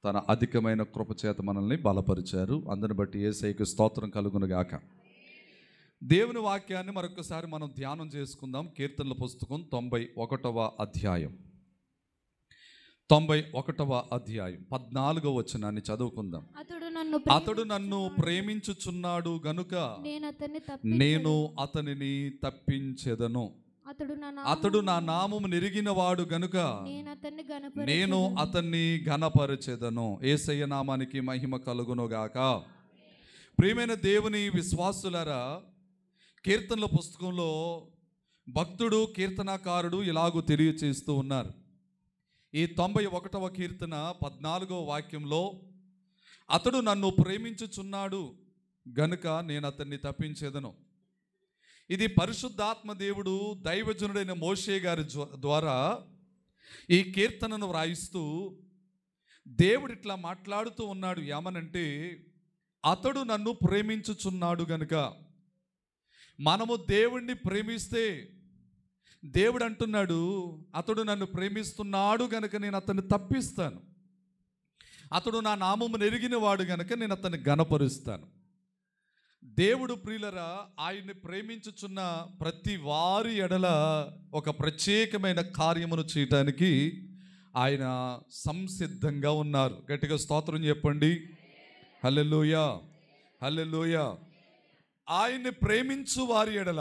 తన అధికమైన కృపచేత మనల్ని బలపరిచారు. అందుని బట్టి యేసయ్యకు స్తోత్రం కలుగునుగాక. దేవుని వాక్యాన్ని మరొకసారి మనం ధ్యానం చేసుకుందాం. కీర్తనల పుస్తకం 91వ అధ్యాయం 14వ వచనాన్ని చదువుకుందాం. అతడు నన్ను ప్రేమించుచున్నాడు గనుక నేను అతనిని తప్పించెదను. అతడు నా నామము నెరిగిన వాడు గనుక నేను అతన్ని ఘనపరచెదను. యేసయ్య నామానికి మహిమ కలుగునుగాక. ప్రియమైన దేవుని విశ్వాసులారా, కీర్తనల పుస్తకంలో భక్తుడు కీర్తనాకారుడు ఇలాగూ తెలియచేస్తూ ఉన్నారు. ఈ 91వ కీర్తన 14వ వాక్యంలో అతడు నన్ను ప్రేమించుచున్నాడు గనుక నేను అతన్ని తప్పించేదను. ఇది పరిశుద్ధాత్మ దేవుడు దైవజనుడైన మోషే గారి ద్వారా ఈ కీర్తనను వ్రాయిస్తూ దేవుడు ఇట్లా మాట్లాడుతూ ఉన్నాడు. ఏమనంటే, అతడు నన్ను ప్రేమించుచున్నాడు గనుక. మనము దేవుణ్ణి ప్రేమిస్తే దేవుడు అంటున్నాడు, అతడు నన్ను ప్రేమిస్తున్నాడు గనుక నేను అతన్ని తప్పిస్తాను. అతడు నా నామము నెరిగిన వాడు గనుక నేను అతన్ని ఘనపరుస్తాను. దేవుడు ప్రియులరా, ఆయన్ని ప్రేమించుచున్న ప్రతి వారి ఎడల ఒక ప్రత్యేకమైన కార్యమును చేయటానికి ఆయన సంసిద్ధంగా ఉన్నారు. గట్టిగా స్తోత్రం చెప్పండి. హల్లెలూయా, హల్లెలూయా. ఆయన్ని ప్రేమించు వారి ఎడల,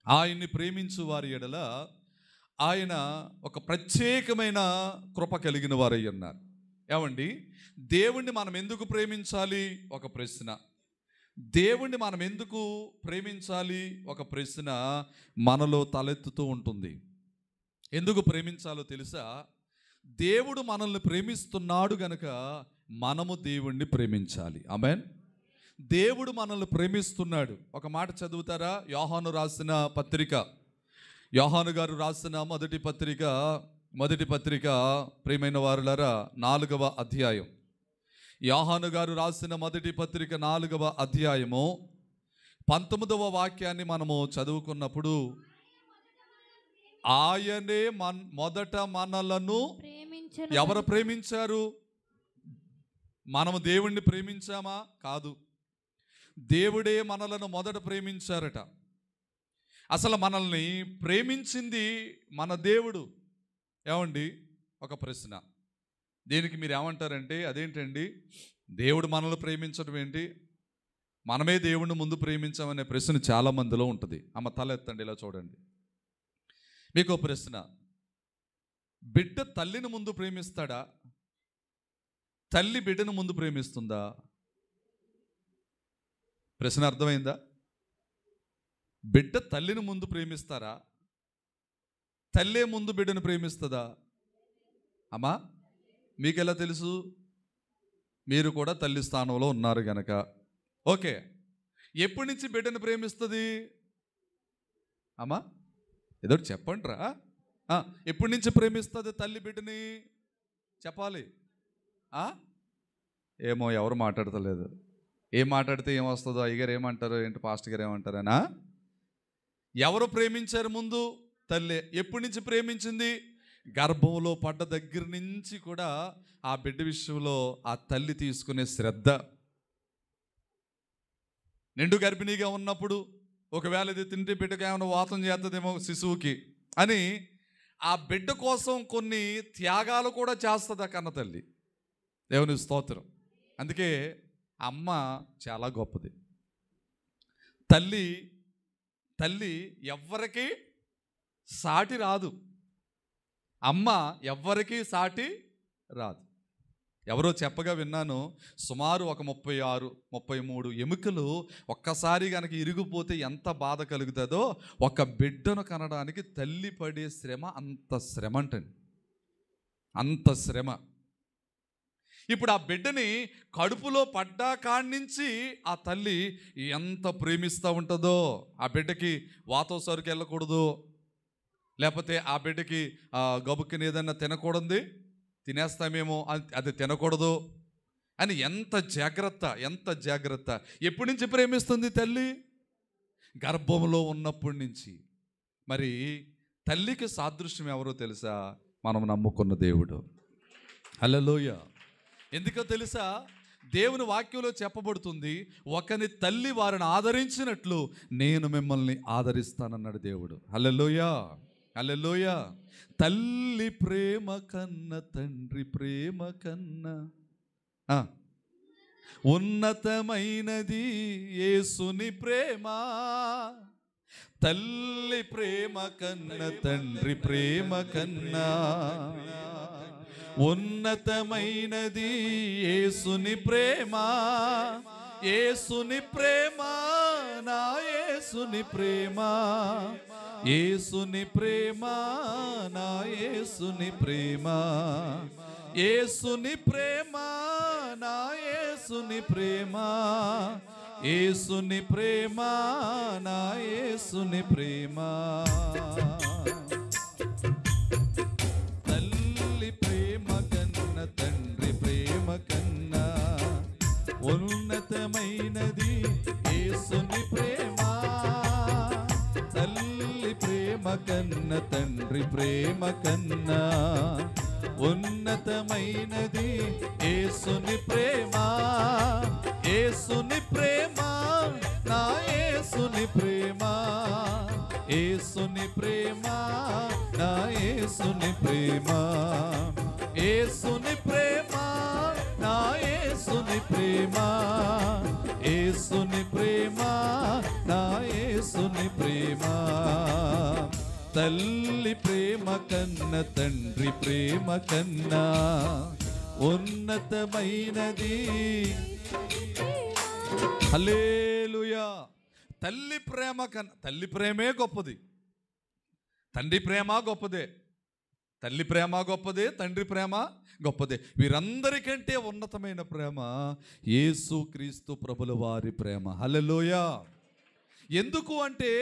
ఆయన్ని ప్రేమించు వారి ఎడల ఆయన ఒక ప్రత్యేకమైన కృప కలిగిన వారై ఉన్నారు. ఏమండి, దేవుణ్ణి మనం ఎందుకు ప్రేమించాలి? ఒక ప్రశ్న. దేవుణ్ణి మనం ఎందుకు ప్రేమించాలి? ఒక ప్రశ్న మనలో తలెత్తుతూ ఉంటుంది. ఎందుకు ప్రేమించాలో తెలుసా? దేవుడు మనల్ని ప్రేమిస్తున్నాడు గనుక మనము దేవుణ్ణి ప్రేమించాలి. ఆమేన్. దేవుడు మనల్ని ప్రేమిస్తున్నాడు. ఒక మాట చదువుతారా? యోహాను రాసిన పత్రిక, యోహాను గారు రాసిన మొదటి పత్రిక ప్రియమైన వారులారా, 4వ అధ్యాయం. యోహాను గారు రాసిన మొదటి పత్రిక 4వ అధ్యాయము 19వ వాక్యాన్ని మనము చదువుకున్నప్పుడు, ఆయనే మొదట మనలను ఎవరు ప్రేమించారు? మనము దేవుణ్ణి ప్రేమించామా? కాదు, దేవుడే మనలను మొదట ప్రేమించారట. అసలు మనల్ని ప్రేమించింది మన దేవుడు. ఏమండి, ఒక ప్రశ్న. దీనికి మీరు ఏమంటారంటే, అదేంటండి దేవుడు మనల్ని ప్రేమించడం ఏంటి, మనమే దేవుడిని ముందు ప్రేమించామనే ప్రశ్న చాలా మందిలో ఉంటుంది. అమ్మ తల ఎత్తండి, ఇలా చూడండి. మీకు ప్రశ్న, బిడ్డ తల్లిని ముందు ప్రేమిస్తాడా? తల్లి బిడ్డను ముందు ప్రేమిస్తుందా? ప్రశ్న అర్థమైందా? బిడ్డ తల్లిని ముందు ప్రేమిస్తారా? తల్లే ముందు బిడ్డను ప్రేమిస్తుందా? అమ్మా, మీకెలా తెలుసు? మీరు కూడా తల్లి స్థానంలో ఉన్నారు గనక. ఓకే, ఎప్పటి నుంచి బిడ్డను ప్రేమిస్తుంది? అమ్మా ఏదో చెప్పండిరా. ఎప్పటి నుంచి ప్రేమిస్తుంది తల్లి బిడ్డని? చెప్పాలి. ఏమో, ఎవరు మాట్లాడతలేదు. ఏం మాట్లాడితే ఏమొస్తుందో? అయ్యగారు ఏమంటారు ఏంటి, పాస్టర్ గారు ఏమంటారేనా? ఎవరు ప్రేమించారు ముందు? తల్లే. ఎప్పటి నుంచి ప్రేమించింది? గర్భంలో పడ్డ దగ్గర నుంచి కూడా ఆ బిడ్డ విషయంలో ఆ తల్లి తీసుకునే శ్రద్ధ. నిండు గర్భిణీగా ఉన్నప్పుడు ఒకవేళ ఇది తింటే బిడ్డకి ఏమైనా వాతం చేస్తుందేమో శిశువుకి అని ఆ బిడ్డ కోసం కొన్ని త్యాగాలు కూడా చేస్తుంది ఆ కన్న తల్లి. దేవుని స్తోత్రం. అందుకే అమ్మ చాలా గొప్పది. తల్లి ఎవ్వరికి సాటి రాదు. అమ్మ ఎవ్వరికి సాటి రాదు. ఎవరో చెప్పగా విన్నాను, సుమారు ఒక 36-33 ఎముకలు ఒక్కసారి కనుక ఇరిగిపోతే ఎంత బాధ కలుగుతుందో, ఒక బిడ్డను కనడానికి తల్లి పడే శ్రమ అంత శ్రమ అంటండి, అంత శ్రమ. ఇప్పుడు ఆ బిడ్డని కడుపులో పడ్డా కాడి నుంచి ఆ తల్లి ఎంత ప్రేమిస్తూ ఉంటుందో. ఆ బిడ్డకి వాతం సరుకు వెళ్ళకూడదు, లేకపోతే ఆ బిడ్డకి గబుక్కుని ఏదన్నా తినేస్తామేమో అది తినకూడదు అని ఎంత జాగ్రత్త. ఎప్పటి నుంచి ప్రేమిస్తుంది తల్లి? గర్భంలో ఉన్నప్పటి నుంచి. మరి తల్లికి సాదృశ్యం ఎవరో తెలుసా? మనం నమ్ముకున్న దేవుడు. హల్లెలూయా. ఎందుకో తెలుసా, దేవుని వాక్యంలో చెప్పబడుతుంది, ఒకని తల్లి వారిని ఆదరించినట్లు నేను మిమ్మల్ని ఆదరిస్తానన్నాడు దేవుడు. హల్లెలూయా, హల్లెలూయా. తల్లి ప్రేమ కన్నా తండ్రి ప్రేమ కన్నా ఉన్నతమైనది యేసుని ప్రేమ. తల్లి ప్రేమ కన్నా తండ్రి ప్రేమ కన్నా ఉన్నతమైనది యేసుని ప్రేమ. యేసుని ప్రేమ, నా యేసుని ప్రేమ, యేసుని ప్రేమ, నా యేసుని ప్రేమ, యేసుని ప్రేమ, నా యేసుని ప్రేమ, యేసుని ప్రేమ, నా యేసుని ప్రేమ. తల్లి ప్రేమ కన్నా తండ్రి ప్రేమ కన్నా ఉన్నతమైనది యేసుని ప్రేమ. తల్లి ప్రేమ కన్నా తండ్రి ప్రేమ కన్నా ఉన్నతమైనది యేసుని ప్రేమ. యేసుని ప్రేమ, నా యేసుని ప్రేమ, యేసుని ప్రేమ, నా యేసుని ప్రేమ, యేసుని ప్రేమ, నా యేసుని ప్రేమ, యేసుని ప్రేమ, నా యేసుని ప్రేమ. తల్లి ప్రేమ కన్నా తండ్రి ప్రేమ కన్నా ఉన్నతమైనది. హల్లెలూయా. తల్లి ప్రేమ కన్నా, తల్లి ప్రేమే గొప్పది, తండ్రి ప్రేమ గొప్పదే. తల్లి ప్రేమ గొప్పదే, తండ్రి ప్రేమ గొప్పదే. వీరందరికంటే ఉన్నతమైన ప్రేమ యేసుక్రీస్తు ప్రభుల వారి ప్రేమ. హల్లెలూయా. ఎందుకు అంటే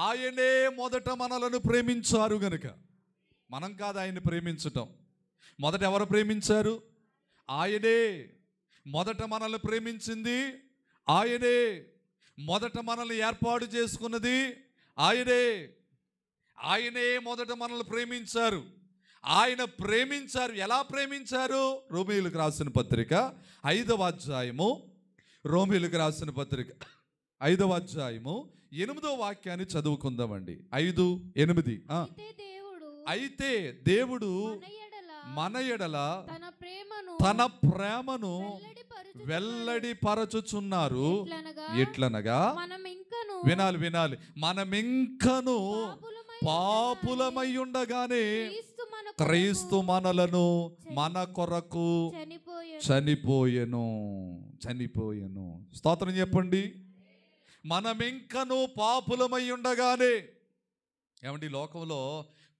ఆయనే మొదట మనలను ప్రేమించారు గనుక. మనం కాదు ఆయన్ని ప్రేమించటం. మొదట ఎవరు ప్రేమించారు? ఆయనే. మొదట మనల్ని ప్రేమించింది ఆయనే. మొదట మనల్ని ఏర్పాటు చేసుకున్నది ఆయనే. ఆయనే మొదట మనల్ని ప్రేమించారు. ఆయన ప్రేమించారు. ఎలా ప్రేమించారు? రోమీయులకు రాసిన పత్రిక 5వ అధ్యాయము, రోమీయులకు రాసిన పత్రిక 5వ అధ్యాయము 8వ వాక్యాన్ని చదువుకుందామండి. 5:8. అయితే దేవుడు మన ఎడల తన ప్రేమను వెల్లడిపరచుచున్నారు. ఎట్లనగా, వినాలి వినాలి, మనమింకను పాపులమై ఉండగానే క్రీస్తు మనలను మన కొరకు చనిపోయెను. స్తోత్రం చెప్పండి. మనమింకను పాపులమై ఉండగానే. ఏమండి, లోకంలో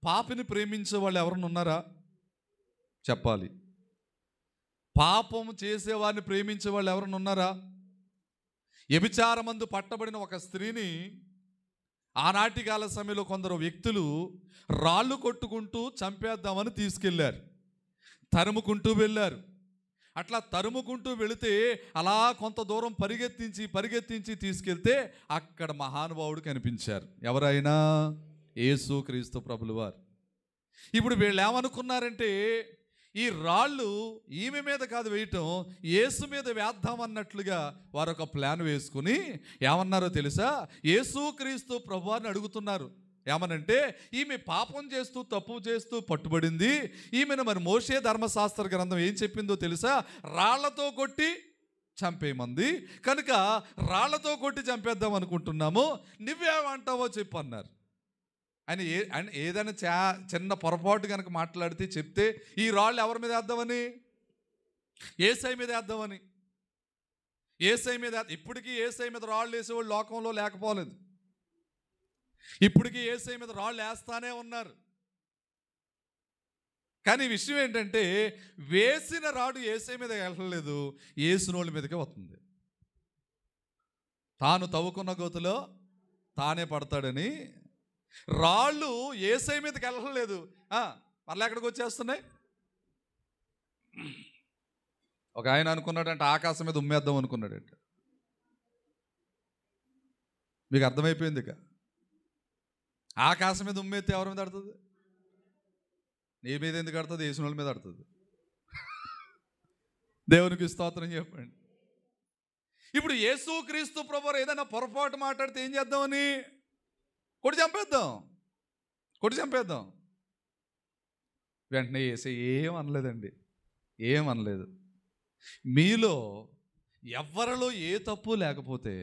పాపిని ప్రేమించే వాళ్ళు ఎవరన్నా ఉన్నారా? చెప్పాలి. పాపం చేసేవాడిని ప్రేమించే వాళ్ళు ఎవరన్నా ఉన్నారా? వ్యభిచారమందు పట్టబడిన ఒక స్త్రీని ఆనాటి కాల సమయంలో కొందరు వ్యక్తులు రాళ్ళు కొట్టుకుంటూ చంపేద్దామని తీసుకెళ్ళారు. తరుముకుంటూ వెళ్ళారు. అట్లా తరుముకుంటూ వెళితే అలా కొంత దూరం పరిగెత్తించి తీసుకెళ్తే అక్కడ మహానుభావుడు కనిపించారు. ఎవరైనా? యేసుక్రీస్తు ప్రభుల వారు. ఇప్పుడు వీళ్ళు ఏమనుకున్నారంటే, ఈ రాళ్ళు ఈమె మీద కాదు వేయటం, యేసు మీద వేద్దామన్నట్లుగా వారు ఒక ప్లాన్ వేసుకుని ఏమన్నారో తెలుసా? యేసుక్రీస్తు ప్రభువారిని అడుగుతున్నారు. ఏమనంటే, ఈమె పాపం చేస్తూ తప్పు చేస్తూ పట్టుబడింది. ఈమెను మరి మోషే ధర్మశాస్త్ర గ్రంథం ఏం చెప్పిందో తెలుసా? రాళ్లతో కొట్టి చంపేయమంది. కనుక రాళ్లతో కొట్టి చంపేద్దాం అనుకుంటున్నాము, నువ్వేమంటావో చెప్పు అన్నారు. ఆయన ఏదైనా చిన్న పొరపాటు కనుక మాట్లాడితే చెప్తే ఈ రాళ్ళు ఎవరి మీద వేద్దామని? యేసయ్య మీద వేద్దామని. యేసయ్య మీద. ఇప్పటికీ యేసయ్య మీద రాళ్ళు వేసేవాళ్ళు లోకంలో లేకపోలేదు. ఇప్పటికీ యేసయ్య మీద రాళ్ళు వేస్తానే ఉన్నారు. కానీ విషయం ఏంటంటే, వేసిన రాడు యేసయ్య మీద వెళ్ళలేదు, యేసునోళ్ళ మీదకే వస్తుంది. తాను తవ్వుకున్న గోతులో తానే పడతాడని రాళ్ళు యేసయ్య మీదకి వెళ్ళలేదు, మళ్ళీ ఎక్కడికి వచ్చేస్తున్నాయి. ఒక ఆయన అనుకున్నాడంటే ఆకాశం మీద ఉమ్మేద్దాం అనుకున్నాడంట. మీకు అర్థమైపోయింది. ఇక ఆకాశం మీద ఉమ్మేస్తే ఎవరి మీద పడుతుంది? నీ మీద ఎందుకు ఆడుతుంది? వేసిన వాళ్ళ మీద ఆడుతుంది. దేవునికి స్తోత్రం చెప్పండి. ఇప్పుడు యేసుక్రీస్తు ప్రభువు ఏదైనా పొరపాటు మాట్లాడితే ఏం చేద్దామని? కొట్టి చంపేద్దాం. వెంటనే యేసే ఏమనలేదండి, ఏమనలేదు. మీలో ఎవరిలో ఏ తప్పు లేకపోతే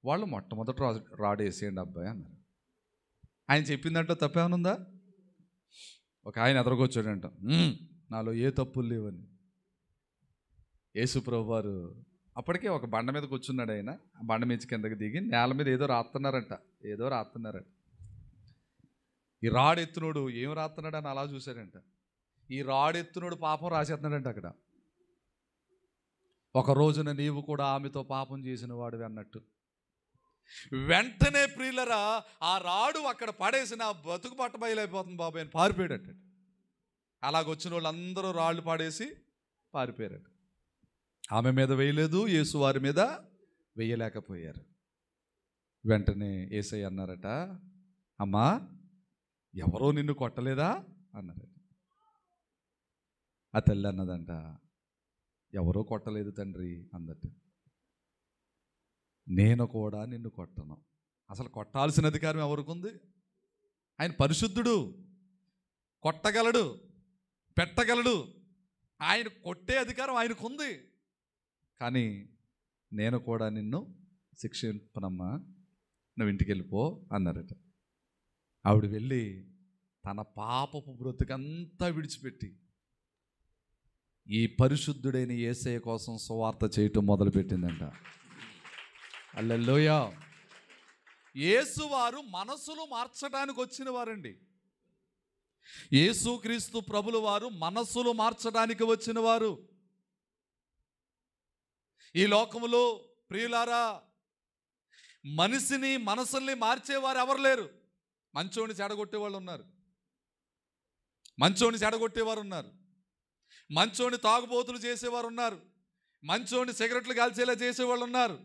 వాళ్ళు మొట్టమొదటి రాడు వేసేయండి అబ్బాయి అన్నారు. ఆయన చెప్పిందంటే తప్పేమనుందా? ఒక ఆయన ఎదరకొచ్చాడంట, నాలో ఏ తప్పులు లేవని. యేసు ప్రభు వారు అప్పటికే ఒక బండ మీద కూర్చున్నాడు. ఆయన ఆ బండ మీద కిందకి దిగి నేల మీద ఏదో రాస్తున్నారంట. ఈ రాడెత్తునోడు ఏం రాస్తున్నాడు అని అలా చూశాడంట. ఈ రాడెత్తునోడు పాపం రాసేస్తున్నాడంట అక్కడ. ఒక రోజున నీవు కూడా ఆమెతో పాపం చేసిన వాడివి అన్నట్టు. వెంటనే ప్రియులరా ఆ రాడు అక్కడ పడేసిన బతుకు పట్టబయలైపోతుంది బాబాయ్ అని పారిపోయాడట. అలాగొచ్చిన వాళ్ళందరూ రాళ్ళు పాడేసి పారిపోయారట. ఆమె మీద వేయలేదు, యేసు వారి మీద వేయలేకపోయారు. వెంటనే యేసయ్య అన్నారట, అమ్మా ఎవరో నిన్ను కొట్టలేదా అన్నారట. ఆ తల్లి అన్నదంట, ఎవరో కొట్టలేదు తండ్రి అందట. నేను కూడా నిన్ను కొట్టను. అసలు కొట్టాల్సిన అధికారం ఎవరికి ఉంది? ఆయన పరిశుద్ధుడు, కొట్టగలడు, పెట్టగలడు. ఆయన కొట్టే అధికారం ఆయనకు ఉంది. కానీ నేను కూడా నిన్ను శిక్షింపనమ్మా, నువ్వు ఇంటికి వెళ్ళిపో అన్నారట. ఆవిడ వెళ్ళి తన పాపపు బ్రతుకంతా విడిచిపెట్టి ఈ పరిశుద్ధుడైన యేసయ్య కోసం సువార్త చేయటం మొదలుపెట్టిందంట. హల్లెలూయా. యేసువారు మనసులు మార్చడానికి వచ్చిన వారండి. యేసుక్రీస్తు ప్రభుల వారు మనసులు మార్చడానికి వచ్చిన వారు. ఈ లోకములో ప్రియులారా మనసుల్ని మార్చేవారు ఎవరు లేరు. మంచోని చెడగొట్టేవాళ్ళు ఉన్నారు, మంచోని తాగుబోతులు చేసేవారు ఉన్నారు, మంచోని సిగరెట్లు కాల్చేలా చేసేవాళ్ళు ఉన్నారు,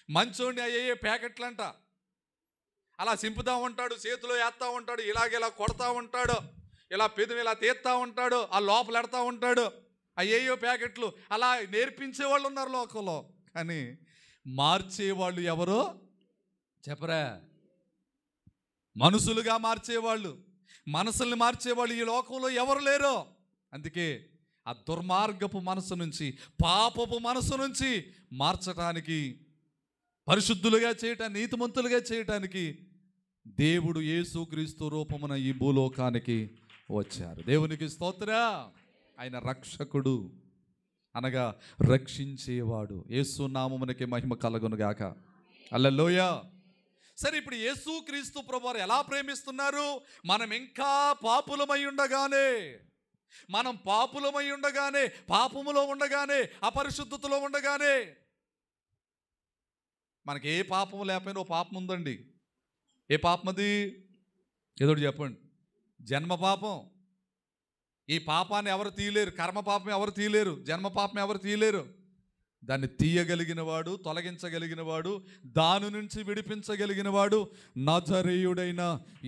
మంచోని అయ్యే ప్యాకెట్లంట అలా సింపుతా ఉంటాడు, చేతిలో వేస్తూ ఉంటాడు, ఇలా కొడతా ఉంటాడు, ఇలా పెదవి ఇలా తీస్తూ ఉంటాడు, ఆ లోపల ఎడతా ఉంటాడు, అయ్యో ప్యాకెట్లు అలా నేర్పించేవాళ్ళు ఉన్నారు లోకంలో. కానీ మార్చేవాళ్ళు ఎవరో చెప్పరా? మనసులుగా మార్చేవాళ్ళు, మనసుల్ని మార్చేవాళ్ళు ఈ లోకంలో ఎవరు లేరు. అందుకే ఆ దుర్మార్గపు మనసు నుంచి, పాపపు మనసు నుంచి మార్చటానికి, పరిశుద్ధులుగా చేయటానికి, నీతిమంతులుగా చేయటానికి దేవుడు యేసుక్రీస్తు రూపమున ఈ భూలోకానికి వచ్చారు. దేవునికి స్తోత్రం. ఆయన రక్షకుడు అనగా రక్షించేవాడు. యేసు నామమునకి మహిమ కలుగునుగాక. హల్లెలూయా. సరే, ఇప్పుడు యేసుక్రీస్తు ప్రభువారు ఎలా ప్రేమిస్తున్నారు? మనం ఇంకా పాపులమై ఉండగానే, పాపములో ఉండగానే, అపరిశుద్ధతలో ఉండగానే, మనకి ఏ పాపము లేకపోయినా ఓ పాపం ఉందండి. ఏ పాపం అది? ఏదో చెప్పండి. జన్మ పాపం. ఈ పాపాన్ని ఎవరు తీయలేరు. కర్మ పాపం ఎవరు తీయలేరు. జన్మ పాపం ఎవరు తీయలేరు. దాన్ని తీయగలిగిన వాడు, తొలగించగలిగిన వాడు, దాని నుంచి విడిపించగలిగిన వాడు నజరేయుడైన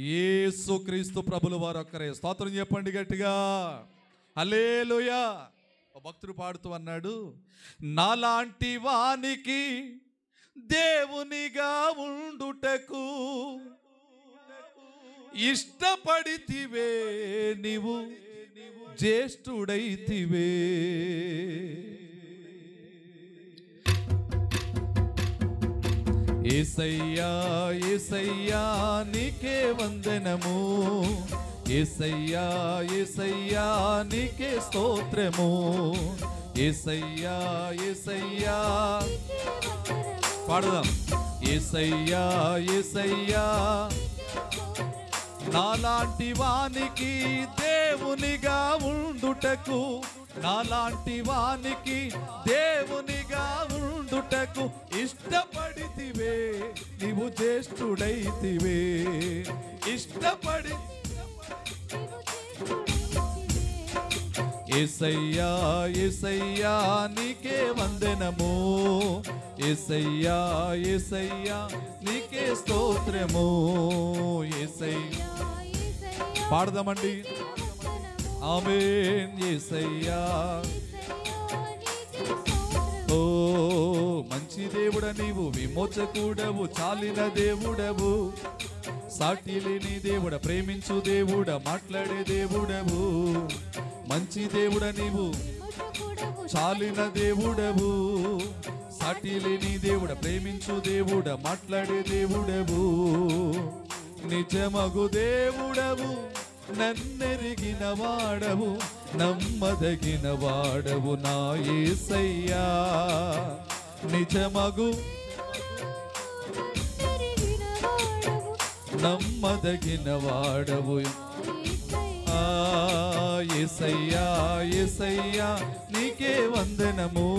యేసుక్రీస్తు ప్రభుల వారు ఒక్కరే. స్తోత్రం చెప్పండి గట్టిగా. హల్లెలూయా. భక్తుడు పాడుతూ అన్నాడు, నాలాంటి వానికి దేవునిగా ఉండుటకు ఇష్టపడితివే, నీవు జ్యేష్ఠుడైతివే. యేసయ్యా యేసయ్యా నీకే వందనము, యేసయ్యా యేసయ్యా నీకే స్తోత్రము, యేసయ్యా యేసయ్యా. పాడుదాం. యేసయ్యా యేసయ్యా నాలాంటి వానికి దేవునిగా ఉండుటకు, నాలాంటి వానికి దేవునిగా ఉండుటకు ఇష్టపడితివే, నీవు జ్యేష్ఠుడైతివే. ఇష్టపడి యేసయ్యా యేసయ్యా నీకే వందనము, యేసయ్యా యేసయ్యా నీకే స్తోత్రము. యేసయ్యా పాడదామండి. ఆమేన్ యేసయ్యా. ఓ మంచి దేవుడ నీవు, విమోచకుడవు, చాలిన దేవుడవు, సాటి లేని దేవుడ, ప్రేమించు దేవుడ, మాట్లాడే దేవుడవు. మంచి దేవుడ నీవు, చాలిన దేవుడవు, సాటి లేని దేవుడ, ప్రేమించు దేవుడ, మాట్లాడే దేవుడవు. నిజమగు దేవుడవు, నన్నెరిగిన వాడవు, నమ్మదగిన వాడవు నా యేసయ్యా. నిజమగు నమ్మదగిన వాడవు యేసయ్యా. యేసయ్యా నీకే వందనము,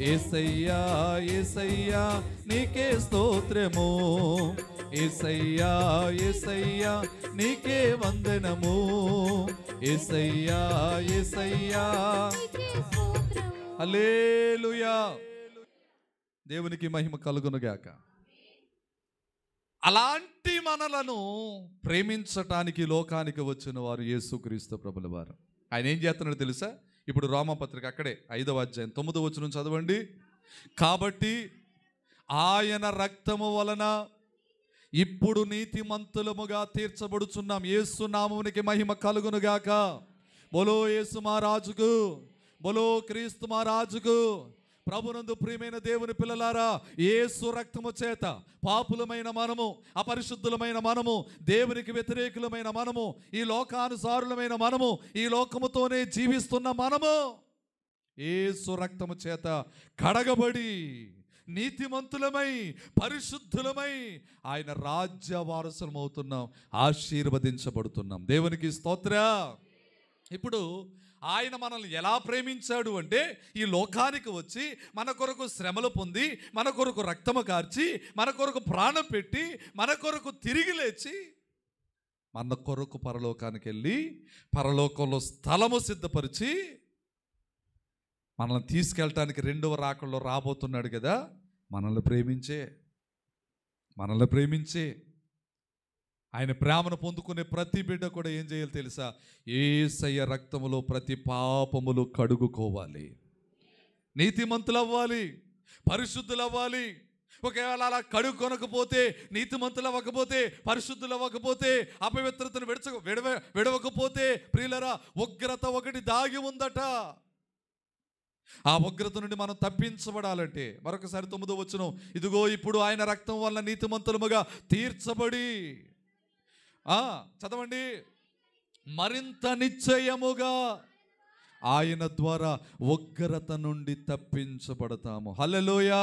యేసయ్యా యేసయ్యా నీకే స్తోత్రము, యేసయ్యా యేసయ్యా నీకే వందనము, యేసయ్యా యేసయ్యా. హల్లెలూయా. దేవునికి మహిమ కలుగునుగాక. అలాంటి మనలను ప్రేమించటానికి లోకానికి వచ్చిన వారు యేసుక్రీస్తు ప్రభుల వారు. ఆయన ఏం చేస్తున్నాడు తెలుసా? ఇప్పుడు రోమపత్రిక అక్కడే 5వ అధ్యాయం 9వ వచనం చదవండి. కాబట్టి ఆయన రక్తము వలన ఇప్పుడు నీతిమంతులముగా తీర్చబడుచున్నాం. యేసు నామమునికి మహిమ కలుగునుగాక. బోలో యేసు మహారాజుకు, బోలో క్రీస్తు మహారాజుకు. ప్రభునందు ప్రియమైన దేవుని పిల్లలారా, యేసు రక్తము చేత పాపులమైన మనము, అపరిశుద్ధులమైన మనము, దేవునికి వ్యతిరేకులమైన మనము, ఈ లోకానుసారులమైన మనము, ఈ లోకముతోనే జీవిస్తున్న మనము యేసు రక్తము చేత కడగబడి నీతిమంతులమై పరిశుద్ధులమై ఆయన రాజ్య వారసులమవుతున్నాం, ఆశీర్వదించబడుతున్నాం. దేవునికి స్తోత్రం. ఇప్పుడు ఆయన మనల్ని ఎలా ప్రేమించాడు అంటే, ఈ లోకానికి వచ్చి మన కొరకు శ్రమలు పొంది, మన కొరకు రక్తము కార్చి, మన కొరకు ప్రాణం పెట్టి, మన కొరకు తిరిగి లేచి, మన కొరకు పరలోకానికి వెళ్ళి పరలోకంలో స్థలము సిద్ధపరిచి మనల్ని తీసుకెళ్ళటానికి 2వ రాకడలో రాబోతున్నాడు కదా. మనల్ని ప్రేమించే ఆయన ప్రేమను పొందుకునే ప్రతి బిడ్డ కూడా ఏం చేయాలి తెలుసా? యేసయ్య రక్తములో ప్రతి పాపములు కడుగుకోవాలి, నీతిమంతులు అవ్వాలి, పరిశుద్ధులు అవ్వాలి. ఒకవేళ అలా కడుక్కొనకపోతే, నీతిమంతులు అవ్వకపోతే, పరిశుద్ధులు అవ్వకపోతే, అపవిత్రతను విడవకపోతే, ప్రియులరా, ఉగ్రత ఒకటి దాగి ఉందట. ఆ ఉగ్రత నుండి మనం తప్పించబడాలంటే మరొకసారి 9వ వచనం, ఇదిగో ఇప్పుడు ఆయన రక్తం వల్ల నీతిమంతులముగా తీర్చబడి, చదవండి, మరింత నిశ్చయముగా ఆయన ద్వారా ఉగ్రత నుండి తప్పించబడతాము. హల్లెలూయా.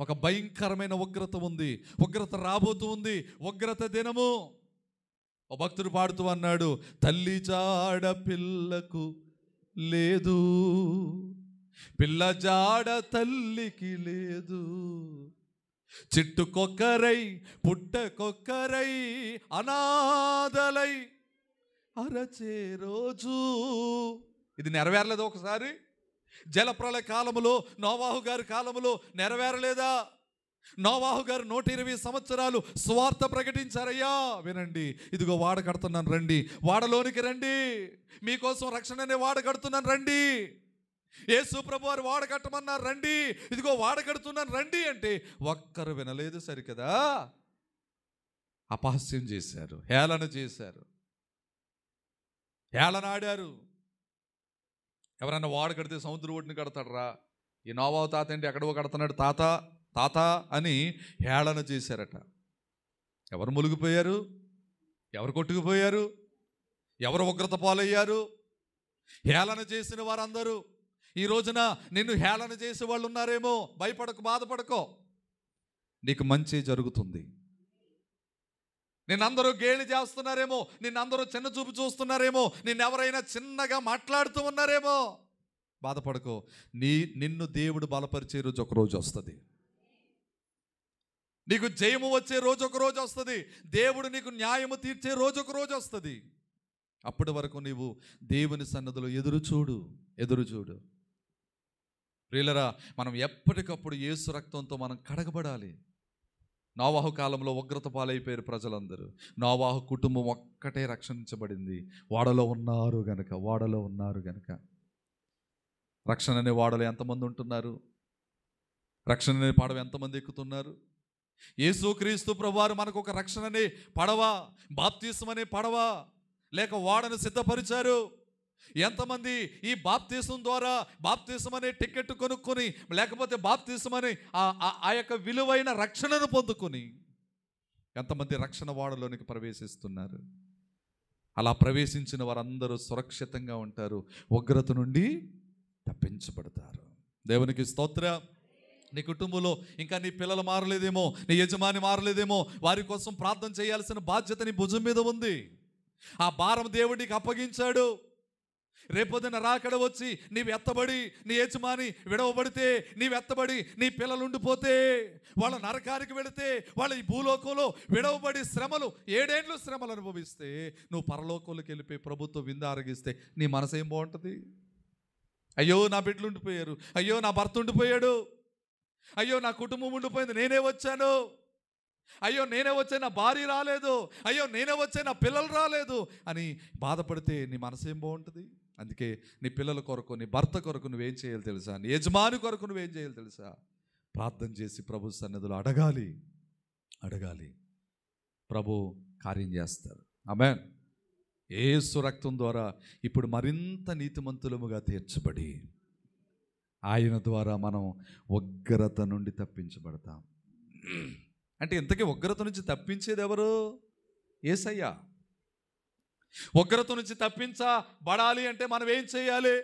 ఒక భయంకరమైన ఉగ్రత ఉంది, ఉగ్రత రాబోతూ ఉంది, ఉగ్రత దినము. ఓ భక్తుడు పాడుతూ అన్నాడు, తల్లి జాడ పిల్లకు లేదు, పిల్ల జాడ తల్లికి లేదు, చిట్టుకొక్కరై పుట్టకొక్కరై అనాథలై అరచే రోజు. ఇది నెరవేరలేదు ఒకసారి? జలప్రళయ కాలములో, నోవాహు గారి కాలములో నెరవేరలేదా? నోవాహు గారు 120 సంవత్సరాలు స్వార్థ ప్రకటించారయ్యా. వినండి, ఇదిగో వాడ కడుతున్నాను రండి, వాడలోనికి రండి, మీకోసం రక్షణనే వాడ కడుతున్నాను రండి. యేసు ప్రభు వారు వాడ కట్టమన్నారు, రండి, ఇదిగో వాడ కడుతున్నాను రండి అంటే ఒక్కరు వినలేదు. సరికదా, అపహాస్యం చేశారు, హేళన చేశారు, హేళన ఆడారు. ఎవరన్నా వాడ కడితే సముద్ర ఒడ్డుని కడతాడరా, ఈ నోవాహు తాత ఏంటి ఎక్కడో కడుతున్నాడు తాత తాత అని హేళన చేశారట. ఎవరు మునిగిపోయారు? ఎవరు కొట్టుకుపోయారు? ఎవరు ఉగ్రత పాలయ్యారు? హేళన చేసిన వారందరూ. ఈ రోజున నిన్ను హేళన చేసే వాళ్ళు ఉన్నారేమో, భయపడకు, బాధపడకో, నీకు మంచి జరుగుతుంది. నిన్నందరూ గేలి చేస్తున్నారేమో, నిన్నందరూ చిన్న చూపు చూస్తున్నారేమో, నిన్నెవరైనా చిన్నగా మాట్లాడుతూ ఉన్నారేమో, బాధపడకో. నిన్ను దేవుడు బలపరిచే రోజు ఒక రోజు వస్తుంది. నీకు జయము వచ్చే రోజు ఒక రోజు వస్తుంది. దేవుడు నీకు న్యాయము తీర్చే రోజు ఒక రోజు వస్తుంది. అప్పటి వరకు నీవు దేవుని సన్నిధిలో ఎదురు చూడు. ప్రియులరా, మనం ఎప్పటికప్పుడు యేసు రక్తంతో మనం కడగబడాలి. నోవాహు కాలంలో ఉగ్రత పాలైపోయారు ప్రజలందరూ. నోవాహు కుటుంబం ఒక్కటే రక్షించబడింది. ఓడలో ఉన్నారు గనక. రక్షణ అనే ఓడలో ఎంతమంది ఉంటున్నారు? రక్షణ అనే పడవ ఎంతమంది ఎక్కుతున్నారు? యేసుక్రీస్తు ప్రభువారు మనకు ఒక రక్షణ అనే పడవ, బాప్తిసం అనే పడవ లేక ఓడను సిద్ధపరిచారు. ఎంతమంది ఈ బాప్తిసం ద్వారా, బాప్తిసం అనే టికెట్ కొనుక్కొని, లేకపోతే బాప్తిసం అనే ఆ యొక్క విలువైన రక్షణను పొందుకొని ఎంతమంది రక్షణ ఓడలోనికి ప్రవేశిస్తున్నారు? అలా ప్రవేశించిన వారందరూ సురక్షితంగా ఉంటారు, ఉగ్రత నుండి తప్పించబడతారు. దేవునికి స్తోత్రం. నీ కుటుంబంలో ఇంకా నీ పిల్లలు మారలేదేమో, నీ యజమాని మారలేదేమో, వారి కోసం ప్రార్థన చేయాల్సిన బాధ్యత నీ భుజం మీద ఉంది. ఆ భారం దేవుడికి అప్పగించాడు. రేపొద్దున రాకడ వచ్చి నీవు ఎత్తబడి, నీ యజమాని విడవబడితే, నీవు ఎత్తబడి నీ పిల్లలు ఉండిపోతే, వాళ్ళ నరకానికి వెళితే, వాళ్ళ ఈ భూలోకంలో విడవబడి శ్రమలు 7 ఏళ్ళు శ్రమలు అనుభవిస్తే, నువ్వు పరలోకంలోకి వెళ్ళిపోయి ప్రభుత్వం విందు ఆరగిస్తే నీ మనసు ఏం బాగుంటుంది? అయ్యో నా బిడ్డలు ఉండిపోయారు, అయ్యో నా భర్త ఉండిపోయాడు, అయ్యో నా కుటుంబం ఉండిపోయింది, నేనే వచ్చాను, అయ్యో నేనే వచ్చే నా భార్య రాలేదు, అయ్యో నేనే వచ్చే నా పిల్లలు రాలేదు అని బాధపడితే నీ మనసు ఏం బాగుంటుంది? అందుకే నీ పిల్లల కొరకు, నీ భర్త కొరకు నువ్వేం చేయాలి తెలుసా? నీ యజమాని కొరకు నువ్వేం చేయాలి తెలుసా? ప్రార్థన చేసి ప్రభు సన్నిధిలో అడగాలి. ప్రభు కార్యం చేస్తారు. ఆమేన్. యేసు రక్తం ద్వారా ఇప్పుడు మరింత నీతిమంతులముగా తీర్చబడి ఆయన ద్వారా మనం ఉగ్రత నుండి తప్పించబడతాం. అంటే ఇంతకీ ఉగ్రత నుంచి తప్పించేది ఎవరు? యేసయ్య. ఉగ్రత నుంచి తప్పించబడాలి అంటే మనం ఏం చేయాలి?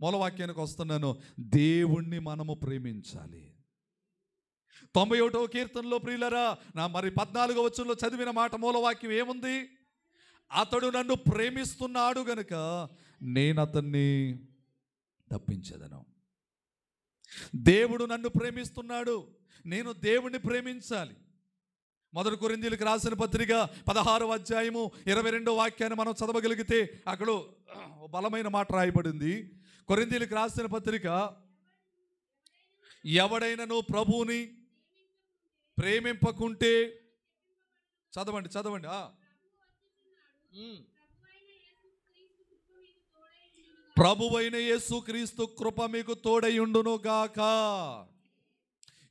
మూలవాక్యానికి వస్తున్నాను. దేవుణ్ణి మనము ప్రేమించాలి. 91వ కీర్తనలో ప్రియులరా, మరి 14వ వచనంలో చదివిన మాట మూలవాక్యం ఏముంది? అతడు నన్ను ప్రేమిస్తున్నాడు గనుక నేను అతన్ని తప్పించేదను. దేవుడు నన్ను ప్రేమిస్తున్నాడు, నేను దేవుణ్ణి ప్రేమించాలి. 1 కొరింథీయులకు రాసిన పత్రిక 16వ అధ్యాయము 22వ వాక్యాన్ని మనం చదవగలిగితే అక్కడ బలమైన మాట రాయబడింది. కొరింథీయులకు రాసిన పత్రిక, ఎవడైనను ప్రభువుని ప్రేమింపకుంటే, చదవండి. ప్రభువైన యేసుక్రీస్తు కృప మీకు తోడయుండును గాక.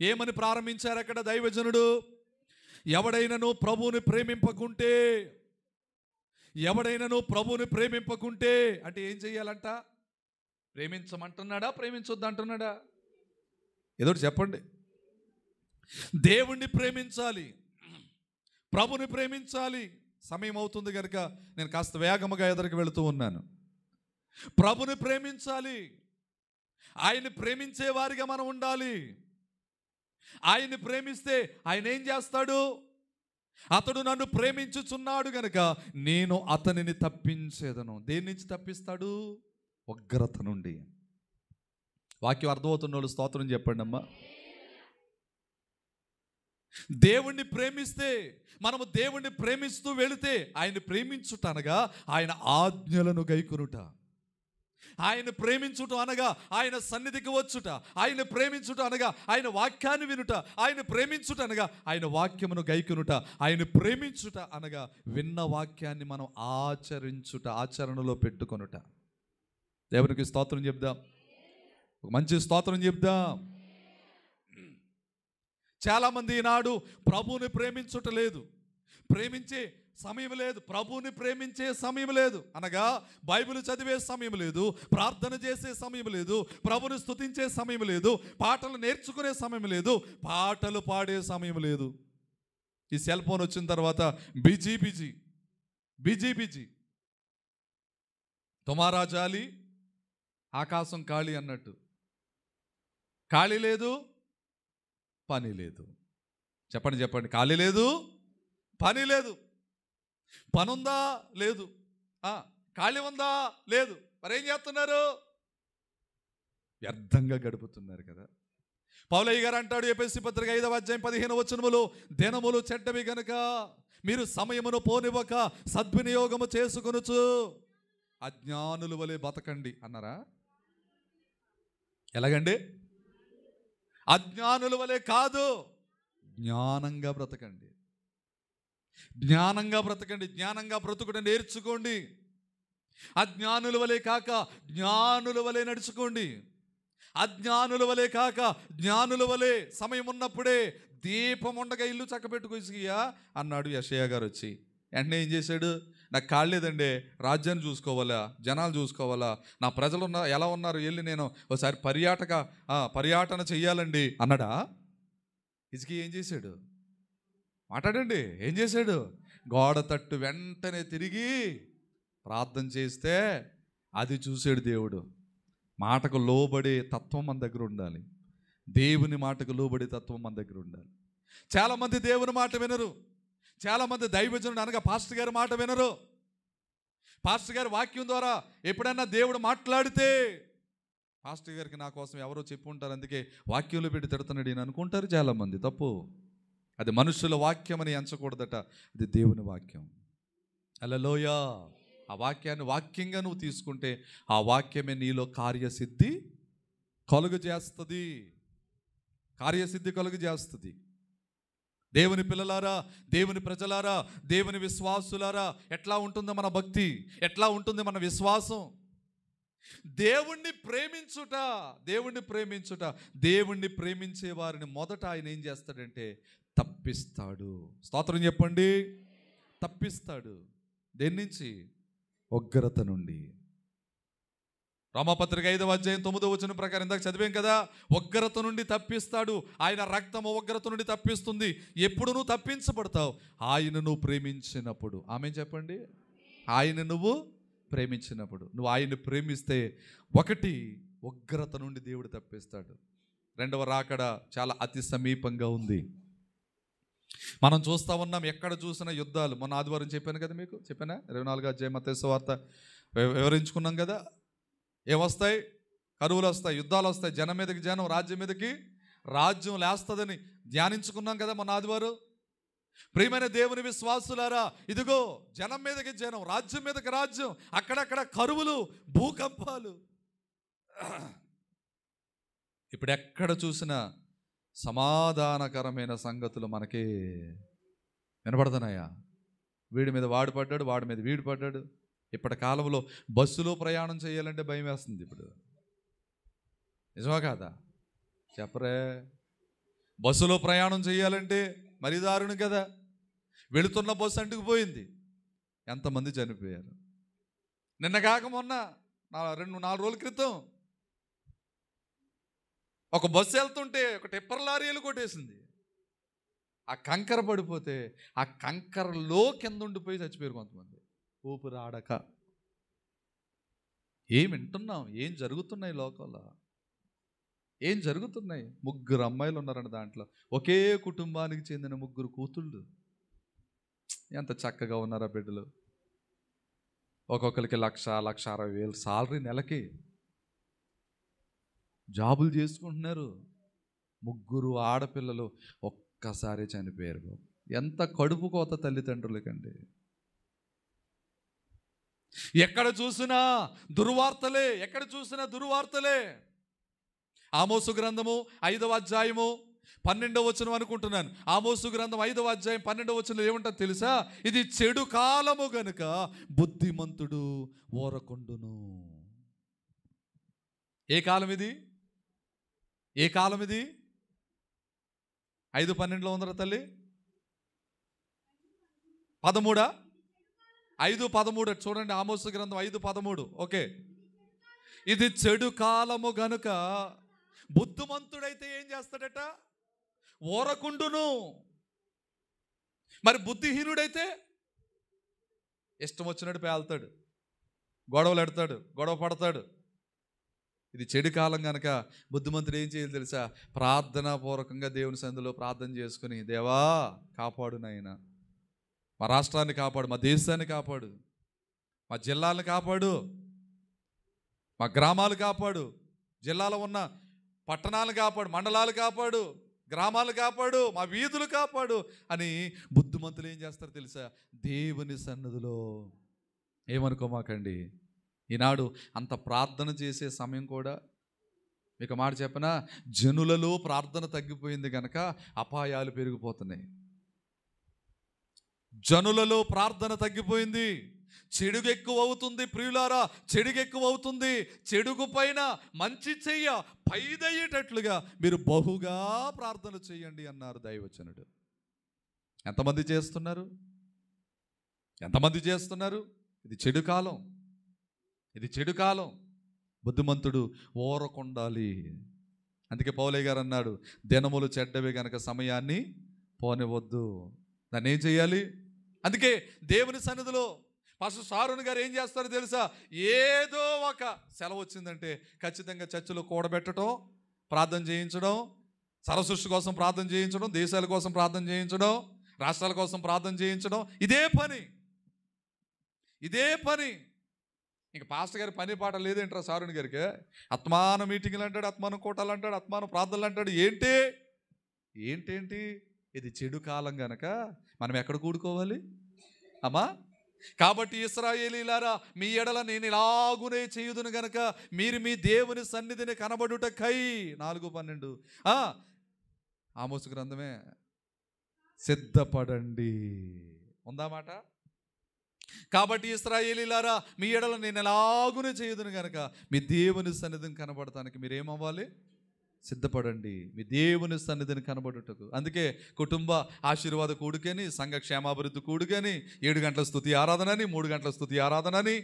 ఏమని ప్రారంభించారు అక్కడ దైవజనుడు? ఎవడైనను ప్రభువుని ప్రేమింపకుంటే అంటే ఏం చెయ్యాలంట? ప్రేమించమంటున్నాడా, ప్రేమించొద్దు అంటున్నాడా? ఏదో చెప్పండి. దేవుణ్ణి ప్రేమించాలి, ప్రభుని ప్రేమించాలి. సమయం అవుతుంది కనుక నేను కాస్త వేగముగా ఎదురుకు వెళుతూ ఉన్నాను. ప్రభుని ప్రేమించాలి, ఆయన్ని ప్రేమించే వారిగా మనం ఉండాలి. ఆయన్ని ప్రేమిస్తే ఆయన ఏం చేస్తాడు? అతడు నన్ను ప్రేమించుచున్నాడు గనుక నేను అతనిని తప్పించేదను. దేని నుంచి తప్పిస్తాడు? ఉగ్రత నుండి. వాక్యం అర్థమవుతున్న వాళ్ళు స్తోత్రం చెప్పండి అమ్మా. దేవుణ్ణి ప్రేమిస్తే, మనము దేవుణ్ణి ప్రేమిస్తూ వెళితే, ఆయన్ని ప్రేమించుట అనగా ఆయన ఆజ్ఞలను గైకొనుట, ఆయన ప్రేమించుట అనగా ఆయన సన్నిధికి వచ్చుట, ఆయన ప్రేమించుట అనగా ఆయన వాక్యాన్ని వినుట, ఆయన ప్రేమించుట అనగా ఆయన వాక్యమును గైకొనుట, ఆయన ప్రేమించుట అనగా విన్న వాక్యాన్ని మనం ఆచరించుట, ఆచరణలో పెట్టుకొనుట. దేవునికి స్తోత్రం చెప్దాం, ఒక మంచి స్తోత్రం చెప్దాం. చాలామంది ఈనాడు ప్రభువుని ప్రేమించుట లేదు, ప్రేమించే సమయం లేదు, ప్రభువుని ప్రేమించే సమయం లేదు, అనగా బైబిల్ చదివే సమయం లేదు, ప్రార్థన చేసే సమయం లేదు, ప్రభుని స్తుతించే సమయం లేదు, పాటలు నేర్చుకునే సమయం లేదు, పాటలు పాడే సమయం లేదు. ఈ సెల్ ఫోన్ వచ్చిన తర్వాత బిజీ. తుమారా జాలి ఆకాశం ఖాళీ అన్నట్టు, ఖాళీ లేదు, పని లేదు. చెప్పండి. ఖాళీ లేదు, పని లేదు. పనుందా? లేదు. ఖాళీ ఉందా? లేదు. మరేం చేస్తున్నారు? వ్యర్థంగా గడుపుతున్నారు కదా. పౌలయ్య గారు అంటాడు ఎఫెసీ పత్రిక 5వ అధ్యాయం 15వ వచనములో, దినములు చెడ్డవి గనుక మీరు సమయమును పోనివ్వక సద్వినియోగము చేసుకొనుచు అజ్ఞానుల వలె బతకండి అన్నారా? ఎలాగండి? అజ్ఞానుల వలె కాదు, జ్ఞానంగా బ్రతకండి, జ్ఞానంగా బ్రతకండి, జ్ఞానంగా బ్రతుకుట నేర్చుకోండి. అజ్ఞానుల వలె కాక జ్ఞానుల వలె నడుచుకోండి. అజ్ఞానుల వలె కాక జ్ఞానుల వలె సమయం ఉన్నప్పుడే దీపం ఉండగా ఇల్లు చక్కబెట్టుకోసియా అన్నాడు యెషయా గారు వచ్చి. వెంటనే ఏం చేశాడు? నాకు కాళ్ళేదండి, రాజ్యాన్ని చూసుకోవాలా, జనాలు చూసుకోవాలా, నా ప్రజలు ఎలా ఉన్నారు, వెళ్ళి నేను ఒకసారి పర్యాటన చెయ్యాలండి అన్నాడా? హిజ్కియా ఏం చేశాడు? మాట్లాడండి. ఏం చేశాడు? గోడ తట్టు వెంటనే తిరిగి ప్రార్థన చేస్తే అది చూసాడు దేవుడు. మాటకు లోబడే తత్వం మన దగ్గర ఉండాలి. దేవుని మాటకు లోబడే తత్వం మన దగ్గర ఉండాలి. చాలామంది దేవుని మాట వినరు. చాలామంది దైవజనుడు అనగా పాస్టర్ గారి మాట వినరు. పాస్టర్ గారి వాక్యం ద్వారా ఎప్పుడైనా దేవుడు మాట్లాడితే పాస్టర్ గారికి నా కోసం ఎవరో చెప్పు ఉంటారు, అందుకే వాక్యంలో పెట్టి తిడుతున్నాడు అని అనుకుంటారు చాలామంది. తప్పు. అది మనుషుల వాక్యం అని ఎంచకూడదట, అది దేవుని వాక్యం. హల్లెలూయా. ఆ వాక్యాన్ని వాక్యంగా నువ్వు తీసుకుంటే ఆ వాక్యమే నీలో కార్యసిద్ధి కలుగజేస్తుంది. కార్యసిద్ధి కలుగజేస్తుంది. దేవుని పిల్లలారా, దేవుని ప్రజలారా, దేవుని విశ్వాసులారా, ఎట్లా ఉంటుందో మన భక్తి, ఎట్లా ఉంటుంది మన విశ్వాసం? దేవుణ్ణి ప్రేమించుట, దేవుణ్ణి ప్రేమించే వారిని మొదట ఆయన ఏం చేస్తాడంటే తప్పిస్తాడు. స్తోత్రం చెప్పండి. తప్పిస్తాడు. దేని నుంచి? ఉగ్రత నుండి. రోమాపత్రిక 5వ అధ్యాయం 9వ వచనం ప్రకారం ఇందాక చదివాం కదా, ఉగ్రత నుండి తప్పిస్తాడు. ఆయన రక్తము ఉగ్రత నుండి తప్పిస్తుంది. ఎప్పుడు నువ్వు తప్పించబడతావు? ఆయన నువ్వు ప్రేమించినప్పుడు. ఆమేన్ చెప్పండి. ఆయన నువ్వు ప్రేమించినప్పుడు. నువ్వు ఆయన్ని ప్రేమిస్తే ఒకటి, ఉగ్రత నుండి దేవుడు తప్పిస్తాడు. రెండవ రాకడ చాలా అతి సమీపంగా ఉంది. మనం చూస్తూ ఉన్నాం, ఎక్కడ చూసిన యుద్ధాలు. మొన్న ఆదివారం చెప్పాను కదా, మీకు చెప్పానా? 24వ అధ్యాయం మత్తయి సువార్త వివరించుకున్నాం కదా. ఏమొస్తాయి? కరువులు వస్తాయి, యుద్ధాలు వస్తాయి, జనం మీదకి జనం, రాజ్యం మీదకి రాజ్యం లేస్తుందని ధ్యానించుకున్నాం కదా మొన్న ఆదివారం. ప్రియమైన దేవుని విశ్వాసులారా, ఇదిగో జనం మీదకి జనం, రాజ్యం మీదకి రాజ్యం, అక్కడక్కడ కరువులు, భూకంపాలు. ఇప్పుడు ఎక్కడ చూసినా సమాధానకరమైన సంగతులు మనకి వినపడుతున్నాయా? వీడి మీద వాడు పడ్డాడు, వాడి మీద వీడు పడ్డాడు. ఇప్పటి కాలంలో బస్సులో ప్రయాణం చేయాలంటే భయం వేస్తుంది. ఇప్పుడు నిజమా కాదా? చెప్పరే. బస్సులో ప్రయాణం చేయాలంటే మరీ దారుణం కదా. వెళుతున్న బస్సు అంటుకుపోయింది, ఎంతమంది చనిపోయారు. నిన్న కాక మొన్న 4 రోజుల క్రితం ఒక బస్సు వెళ్తుంటే ఒక టిప్పర్ లారీలు కొట్టేసింది. ఆ కంకర పడిపోతే ఆ కంకరలో కింద ఉండిపోయి చచ్చిపోయారు కొంతమంది, ఊపిరి ఆడక. ఏం వింటున్నాం? ఏం జరుగుతున్నాయి లోకంలో? ఏం జరుగుతున్నాయి? 3 అమ్మాయిలు ఉన్నారండి దాంట్లో, ఒకే కుటుంబానికి చెందిన 3 కూతుళ్ళు. ఎంత చక్కగా ఉన్నారా బిడ్డలు. ఒక్కొక్కరికి 1,60,000 సాలరీ నెలకి. జాబులు చేసుకుంటున్నారు. 3 ఆడపిల్లలు ఒక్కసారి చనిపోయారు. ఎంత కడుపు కోత తల్లిదండ్రులకండి. ఎక్కడ చూసినా దుర్వార్తలే, ఎక్కడ చూసినా దుర్వార్తలే. ఆమోసు గ్రంథము 5వ అధ్యాయము 12వ వచనం అనుకుంటున్నాను. ఆమోసు గ్రంథం 5వ అధ్యాయం 12వ వచనం ఏమంటారు తెలుసా? ఇది చెడు కాలము గనుక బుద్ధిమంతుడు ఓరకుండును. ఏ కాలం ఇది? ఏ కాలం ఇది? 5:12లో ఉందరా తల్లి? 13 5:13 చూడండి. ఆమోసు గ్రంథం 5:13. ఓకే. ఇది చెడు కాలము గనుక బుద్ధిమంతుడైతే ఏం చేస్తాడట? ఓరకుండును. మరి బుద్ధిహీనుడైతే ఇష్టం వచ్చినట్టు పేల్తాడు, గొడవలు ఎడతాడు, గొడవ పడతాడు. ఇది చెడు కాలం కనుక బుద్ధిమంతుడు ఏం చేయాలి తెలుసా? ప్రార్థనాపూర్వకంగా దేవుని సన్నిధిలో ప్రార్థన చేసుకుని, దేవా కాపాడు నాయనా, మా రాష్ట్రాన్ని కాపాడు, మా దేశాన్ని కాపాడు, మా జిల్లాలను కాపాడు, మా గ్రామాలు కాపాడు, జిల్లాలో ఉన్న పట్టణాలు కాపాడు, మండలాలు కాపాడు, గ్రామాలు కాపాడు, మా వీధులు కాపాడు అని బుద్ధిమంతులు ఏం చేస్తారు తెలుసా? దేవుని సన్నిధిలో. ఏమనుకోమాకండి, ఈనాడు అంత ప్రార్థన చేసే సమయం కూడా మీకు మాట చెప్పనా, జనులలో ప్రార్థన తగ్గిపోయింది కనుక అపాయాలు పెరిగిపోతున్నాయి. జనులలో ప్రార్థన తగ్గిపోయింది, చెడుగు ఎక్కువ అవుతుంది. ప్రియులారా, చెడుగు ఎక్కువ అవుతుంది. చెడుగు పైన మంచి చెయ్య పైదయ్యేటట్లుగా మీరు బహుగా ప్రార్థన చేయండి అన్నారు దైవచనుడు. ఎంతమంది చేస్తున్నారు? ఎంతమంది చేస్తున్నారు? ఇది చెడు కాలం, ఇది చెడు కాలం. బుద్ధిమంతుడు ఓరకుండాలి. అందుకే పౌలయ్య గారు అన్నాడు, దినములు చెడ్డవి గనక సమయాన్ని పోనివద్దు. దాన్ని ఏం చేయాలి? అందుకే దేవుని సన్నిధిలో పాస్టర్ షారోన్ గారు ఏం చేస్తారో తెలుసా? ఏదో ఒక సెలవు వచ్చిందంటే ఖచ్చితంగా చర్చిలో కూడబెట్టడం, ప్రార్థన చేయించడం, సర్వసృష్టి కోసం ప్రార్థన చేయించడం, దేశాల కోసం ప్రార్థన చేయించడం, రాష్ట్రాల కోసం ప్రార్థన చేయించడం. ఇదే పని, ఇదే పని. ఇంక పాస్టర్ గారి పని పాట లేదేంట్రా షారోన్ గారికి? ఆత్మాన మీటింగ్లు అంటాడు, ఆత్మాన కూటాలు అంటాడు, ఆత్మాన ప్రార్థనలు అంటాడు. ఏంటి? ఇది చెడు కాలం గనక మనం ఎక్కడ కూడుకోవాలి అమ్మా? కాబట్టి ఇశ్రాయేలీలారా, మీ ఎడల నేను ఇలాగునే చేయుదును గనక మీరు మీ దేవుని సన్నిధిని కనబడుటకై 4:12 ఆమోసు గ్రంథమే, సిద్ధపడండి ఉందా మాట? కాబట్టి ఇశ్రాయేలీలారా, మీ ఎడల నేను ఎలాగునే చేయుదును గనక మీ దేవుని సన్నిధిని కనబడటానికి మీరేమవ్వాలి? సిద్ధపడండి, మీ దేవుని సన్నిధిని కనబడుటకు. అందుకే కుటుంబ ఆశీర్వాద కూడుకని, సంఘ క్షేమాభివృద్ధి కూడుకని, 7 గంటల స్తుతి ఆరాధనని, 3 గంటల స్తుతి ఆరాధనని,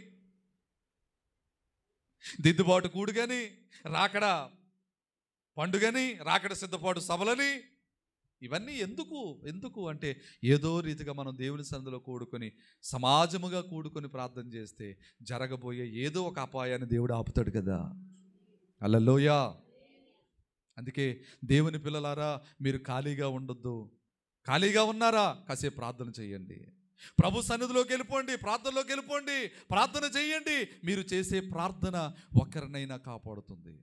దిద్దుబాటు కూడుకని, రాకడ పండుగని, రాకడ సిద్ధపాటు సభలని, ఇవన్నీ ఎందుకు అంటే ఏదో రీతిగా మనం దేవుని సన్నిధిలో కూడుకొని సమాజముగా కూడుకొని ప్రార్థన చేస్తే జరగబోయే ఏదో ఒక అపాయాన్ని దేవుడు ఆపుతాడు కదా. హల్లెలూయా. అందుకే దేవుని పిల్లలారా, మీరు ఖాళీగా ఉండొద్దు. ఖాళీగా ఉన్నారా? కాసేపు ప్రార్థన చేయండి. ప్రభు సన్నిధిలోకి వెళ్ళిపోండి, ప్రార్థనలోకి వెళ్ళిపోండి, ప్రార్థన చేయండి. మీరు చేసే ప్రార్థన ఒకరినైనా కాపాడుతుంది.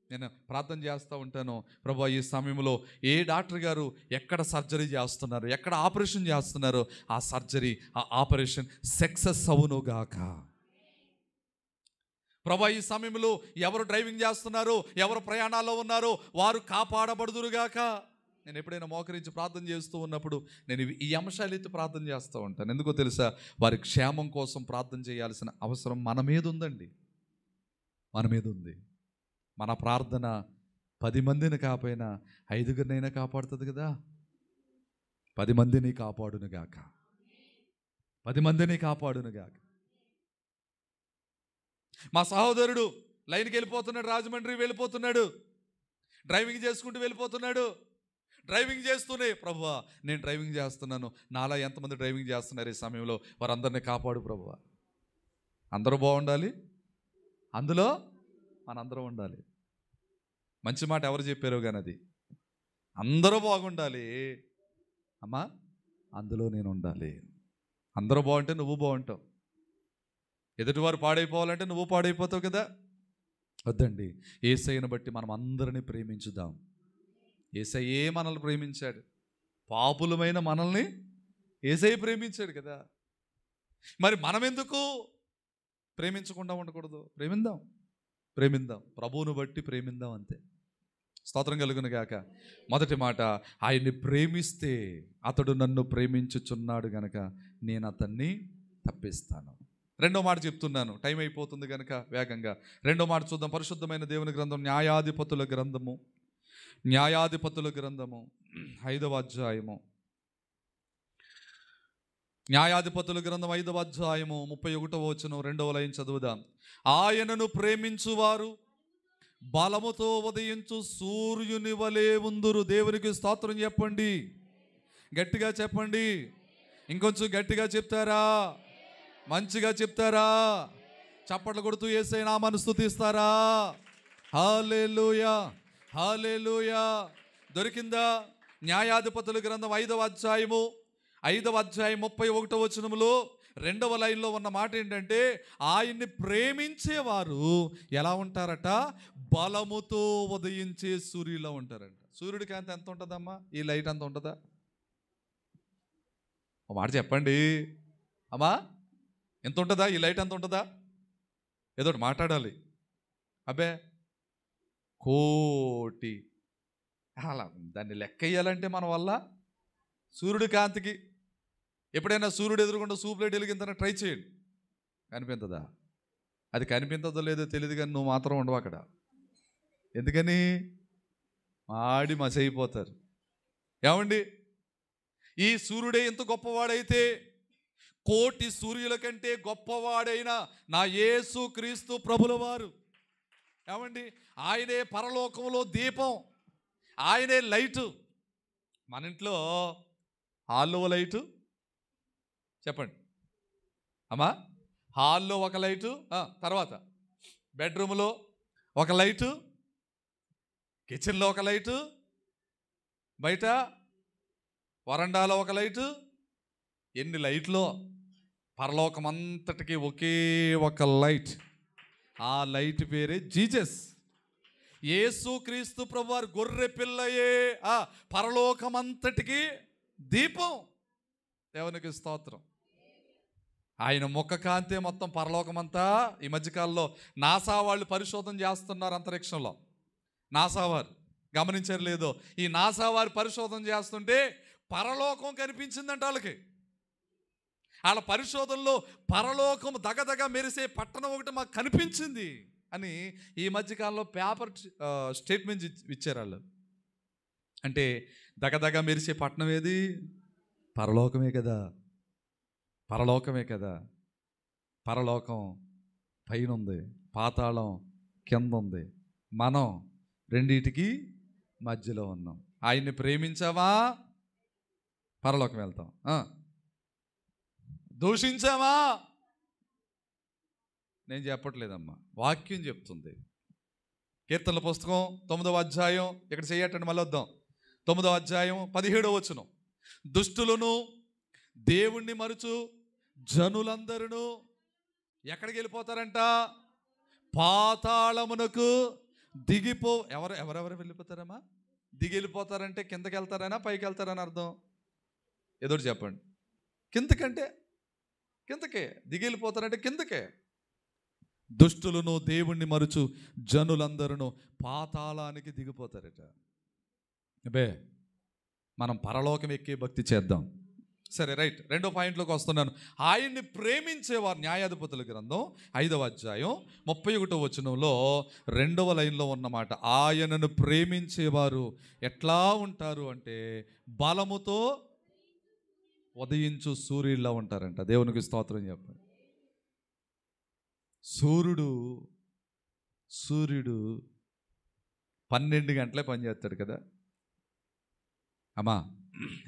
నేను ప్రార్థన చేస్తూ ఉంటాను, ప్రభు ఈ సమయంలో ఏ డాక్టర్ గారు ఎక్కడ సర్జరీ చేస్తున్నారు, ఎక్కడ ఆపరేషన్ చేస్తున్నారో ఆ సర్జరీ, ఆ ఆపరేషన్ సక్సెస్ అవునుగాక. ప్రభు ఈ సమయంలో ఎవరు డ్రైవింగ్ చేస్తున్నారో, ఎవరు ప్రయాణాల్లో ఉన్నారో వారు కాపాడబడుదురుగాక. నేను ఎప్పుడైనా మోకరించి ప్రార్థన చేస్తూ ఉన్నప్పుడు నేను ఈ అంశాలు ఎత్తి ప్రార్థన చేస్తూ ఉంటాను. ఎందుకో తెలుసా? వారి క్షేమం కోసం ప్రార్థన చేయాల్సిన అవసరం మన మీద ఉందండి, మన మీద ఉంది. మన ప్రార్థన 10 మందిని కాపోయినా 5గురినైనా కాపాడుతుంది కదా. 10 మందిని కాపాడునుగాక, 10 మందిని కాపాడునుగాక. మా సహోదరుడు లైన్కి వెళ్ళిపోతున్నాడు, రాజమండ్రి వెళ్ళిపోతున్నాడు, డ్రైవింగ్ చేసుకుంటూ వెళ్ళిపోతున్నాడు. డ్రైవింగ్ చేస్తూనే, ప్రభువా నేను డ్రైవింగ్ చేస్తున్నాను, నాలా ఎంతమంది డ్రైవింగ్ చేస్తున్నారు ఈ సమయంలో, వారందరినీ కాపాడు ప్రభువా. అందరూ బాగుండాలి, అందులో మనందరం ఉండాలి. మంచి మాట ఎవరు చెప్పారో కానీ అది, అందరూ బాగుండాలి అమ్మా, అందులో నేను ఉండాలి. అందరూ బాగుంటే నువ్వు బాగుంటావు, ఎదుటివారు పాడైపోవాలంటే నువ్వు పాడైపోతావు కదా. వద్దండి, యేసయ్యను బట్టి మనం అందరినీ ప్రేమించుదాం. యేసయ్యే మనల్ని ప్రేమించాడు, పాపులమైన మనల్ని యేసయ్య ప్రేమించాడు కదా. మరి మనం ఎందుకు ప్రేమించకుండా ఉండకూడదు? ప్రేమిందాం, ప్రభువును బట్టి ప్రేమిందాం, అంతే. స్తోత్రం కలుగును గాక. మొదటి మాట, ఆయన్ని ప్రేమిస్తే అతడు నన్ను ప్రేమించుచున్నాడు గనక నేను అతన్ని తప్పిస్తాను. రెండో మాట చెప్తున్నాను, టైం అయిపోతుంది కనుక వేగంగా రెండో మాట చూద్దాం. పరిశుద్ధమైన దేవుని గ్రంథం, న్యాయాధిపతుల గ్రంథము 5వ అధ్యాయము, న్యాయాధిపతుల గ్రంథం 5వ అధ్యాయము 31వ వచనం 2వ లైన్ చదువుదాం. ఆయనను ప్రేమించువారు బలముతో ఉదయించు సూర్యుని వలె ఉందురు. దేవునికి స్తోత్రం చెప్పండి, గట్టిగా చెప్పండి. ఇంకొంచెం గట్టిగా చెప్తారా? మంచిగా చెప్తారా? చప్పట్లు కొడుతూ యేసయ్య నామమును స్తుతిస్తారా? హల్లెలూయా, హల్లెలూయా. దొరికిందా? న్యాయాధిపతుల గ్రంథం 5వ అధ్యాయము 31వ వచనములో 2వ లైన్లో ఉన్న మాట ఏంటంటే, ఆయన్ని ప్రేమించేవారు ఎలా ఉంటారట? బలముతో ఉదయించే సూర్యులా ఉంటారంట. సూర్యుడి కాంతి ఎంత ఉంటుందమ్మా? ఈ లైట్ అంత ఉంటుందా? ఒక మాట చెప్పండి అమ్మా, ఎంత ఉంటుందా? ఈ లైట్ అంత ఉంటుందా? ఏదో మాట్లాడాలి. అబ్బే, కోటి. అలా దాన్ని లెక్క వేయాలంటే మన వల్ల సూర్యుడి కాంతికి ఎప్పుడైనా సూర్యుడు ఎదురుకుండా సూప్లైట్ వెలిగిందని ట్రై చేయండి, కనిపించదా? అది కనిపించదో లేదో తెలియదు, కానీ నువ్వు మాత్రం ఉండవు అక్కడ. ఎందుకని? మాడి మసైపోతారు. ఏమండి, ఈ సూర్యుడే ఎంత గొప్పవాడైతే కోటి సూర్యుల కంటే గొప్పవాడైన నా యేసు క్రీస్తు ప్రభుల వారు, ఏమండి, ఆయనే పరలోకంలో దీపం, ఆయనే లైటు. మన ఇంట్లో హాల్లో లైటు చెప్పండి అమ్మా, హాల్లో ఒక లైటు, తర్వాత బెడ్రూమ్లో ఒక లైటు, కిచెన్లో ఒక లైటు, బయట వరండాలో ఒక లైటు. ఎన్ని లైట్లో? పరలోకమంతటికి ఒకే ఒక లైట్. ఆ లైట్ పేరే జీసస్. యేసు క్రీస్తు ప్రభువారు గొర్రె పిల్లయే పరలోకమంతటికి దీపం. దేవునికి స్తోత్రం. ఆయన ముఖ కాంతే మొత్తం పరలోకమంతా. ఈ మధ్యకాలంలో నాసా వాళ్ళు పరిశోధన చేస్తున్నారు అంతరిక్షంలో. నాసా వారు గమనించారు లేదో, ఈ నాసా వారు పరిశోధన చేస్తుంటే పరలోకం కనిపించిందంట వాళ్ళకి. వాళ్ళ పరిశోధనలో పరలోకం దగదగ మెరిసే పట్టణం ఒకటి మాకు కనిపించింది అని ఈ మధ్యకాలంలో పేపర్ స్టేట్మెంట్ ఇచ్చారు వాళ్ళు. అంటే దగదగ మెరిసే పట్టణం ఏది? పరలోకమే కదా, పరలోకమే కదా. పరలోకం పైన ఉంది, పాతాళం కింద ఉంది. మనం రెండిటికి మధ్యలో ఉన్నాం. ఆయన్ని ప్రేమించావా పరలోకం వెళ్తాం, దూషించావా? నేను చెప్పట్లేదమ్మా, వాక్యం చెప్తుంది. కీర్తనల పుస్తకం 9వ అధ్యాయం, ఇక్కడ చేయటండి, మళ్ళీ వద్దాం. 9వ అధ్యాయం 17వ వచనం. దుష్టులను దేవుణ్ణి మరుచు జనులందరూ ఎక్కడికి వెళ్ళిపోతారంట? పాతాళమునకు దిగిపో. ఎవరెవరు వెళ్ళిపోతారమ్మా? దిగి వెళ్ళిపోతారంటే కిందకి వెళ్తారనా పైకి వెళ్తారని అర్థం? ఏదో చెప్పండి. కిందకంటే కిందకే, దిగి వెళ్ళిపోతారంటే కిందకే. దుష్టులను దేవుణ్ణి మరుచు జనులందరూ పాతాళానికి దిగిపోతారట. అబ్బే, మనం పరలోకం ఎక్కే భక్తి చేద్దాం. సరే, రైట్. 2వ పాయింట్లోకి వస్తున్నాను. ఆయన్ని ప్రేమించేవారు, న్యాయాధిపతుల గ్రంథం 5వ అధ్యాయం 31వ వచనంలో 2వ లైన్లో ఉన్నమాట. ఆయనను ప్రేమించేవారు ఎట్లా ఉంటారు అంటే బలముతో ఉదయించు సూర్యుడిలా ఉంటారంట. దేవునికి స్తోత్రం చెప్పండి. సూర్యుడు 12 గంటలే పనిచేస్తాడు కదా అమ్మా,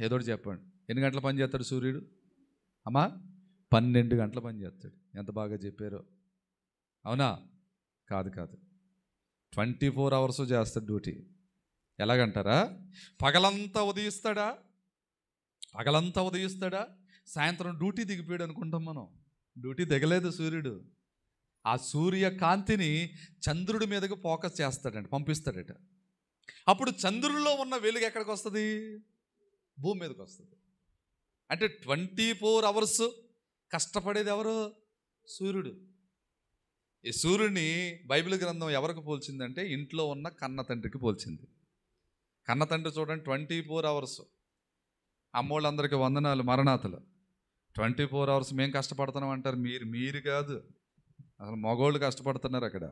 ఏదోటి చెప్పండి. ఎన్ని గంటలు పని చేస్తాడు సూర్యుడు అమ్మా? 12 గంటలు పని చేస్తాడు. ఎంత బాగా చెప్పారో, అవునా? కాదు 24 అవర్స్ చేస్తాడు డ్యూటీ. ఎలాగంటారా? పగలంతా ఉదయిస్తాడా, సాయంత్రం డ్యూటీ దిగిపోయాడు అనుకుంటాం మనం. డ్యూటీ దిగలేదు సూర్యుడు. ఆ సూర్య కాంతిని చంద్రుడి మీదకి ఫోకస్ చేస్తాడంట, పంపిస్తాడట. అప్పుడు చంద్రుడిలో ఉన్న వెలుగు ఎక్కడికి వస్తుంది? భూమి మీదకి వస్తుంది. అంటే 24 అవర్స్ కష్టపడేది ఎవరు? సూర్యుడు. ఈ సూర్యుడిని బైబిల్ గ్రంథం ఎవరికి పోల్చిందంటే ఇంట్లో ఉన్న కన్న తండ్రికి పోల్చింది. కన్న తండ్రి చూడండి, 24 అవర్స్. అమ్మోళ్ళందరికీ వందనాలు, మరణాతలు. 24 అవర్స్ మేము కష్టపడుతున్నాం అంటారు. మీరు కాదు, అసలు మగోళ్ళు కష్టపడుతున్నారు అక్కడ.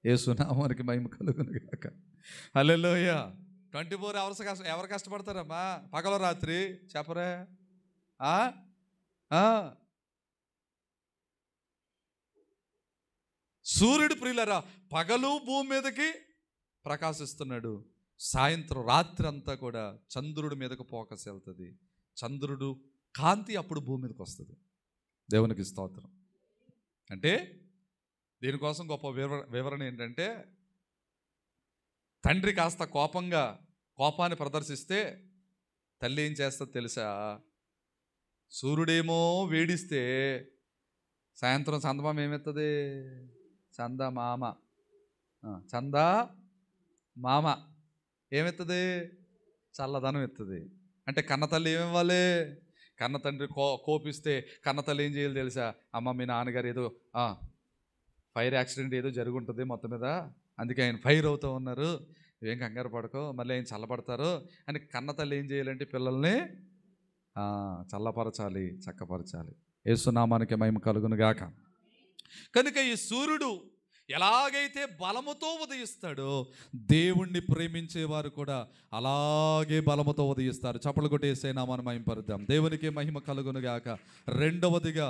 యేసు నామానికి మహిమ కలుగును గాక. హల్లెలూయా. 24 అవర్స్ ఎవరు కష్టపడతారమ్మా? పగలు రాత్రి చెప్పరే? సూర్యుడు ప్రియులరా పగలు భూమి మీదకి ప్రకాశిస్తున్నాడు, సాయంత్రం రాత్రి అంతా కూడా చంద్రుడి మీదకి ఫోకస్ వెళ్తుంది. చంద్రుడు కాంతి అప్పుడు భూమి మీదకి వస్తుంది. దేవునికి స్తోత్రం. అంటే దీనికోసం గొప్ప వివరణ ఏంటంటే, తండ్రి కాస్త కోపాన్ని ప్రదర్శిస్తే తల్లి ఏం చేస్తుంది తెలుసా? సూర్యుడేమో వేడిస్తే సాయంత్రం చందమామ ఏమెత్తది? చందమామ ఏమెత్తది? చల్లదనం ఎత్తుంది. అంటే కన్నతల్లి ఏమివ్వాలి? కన్న తండ్రి కోపిస్తే కన్నతల్లి ఏం చేయాలి తెలుసా? అమ్మ, మీ నాన్నగారు ఏదో ఫైర్ యాక్సిడెంట్ ఏదో జరుగుంటుంది, మొత్తం మీద అందుకే ఆయన ఫైర్ అవుతూ ఉన్నారు. ఏం కంగారు పడకో, మళ్ళీ ఆయన చల్లబడతారు అని కన్న తల్లి ఏం చేయాలంటే పిల్లల్ని చల్లపరచాలి, చక్కపరచాలి. యేసునామానికి మహిమ కలుగును గాక. కనుక ఈ సూర్యుడు ఎలాగైతే బలముతో ఉదయిస్తాడో దేవుణ్ణి ప్రేమించేవారు కూడా అలాగే బలముతో ఉదయిస్తారు. చప్పలు కొట్టి యేసయ్య నామాన్ని మహిమపరుద్దాం. దేవునికి మహిమ కలుగును గాక. రెండవదిగా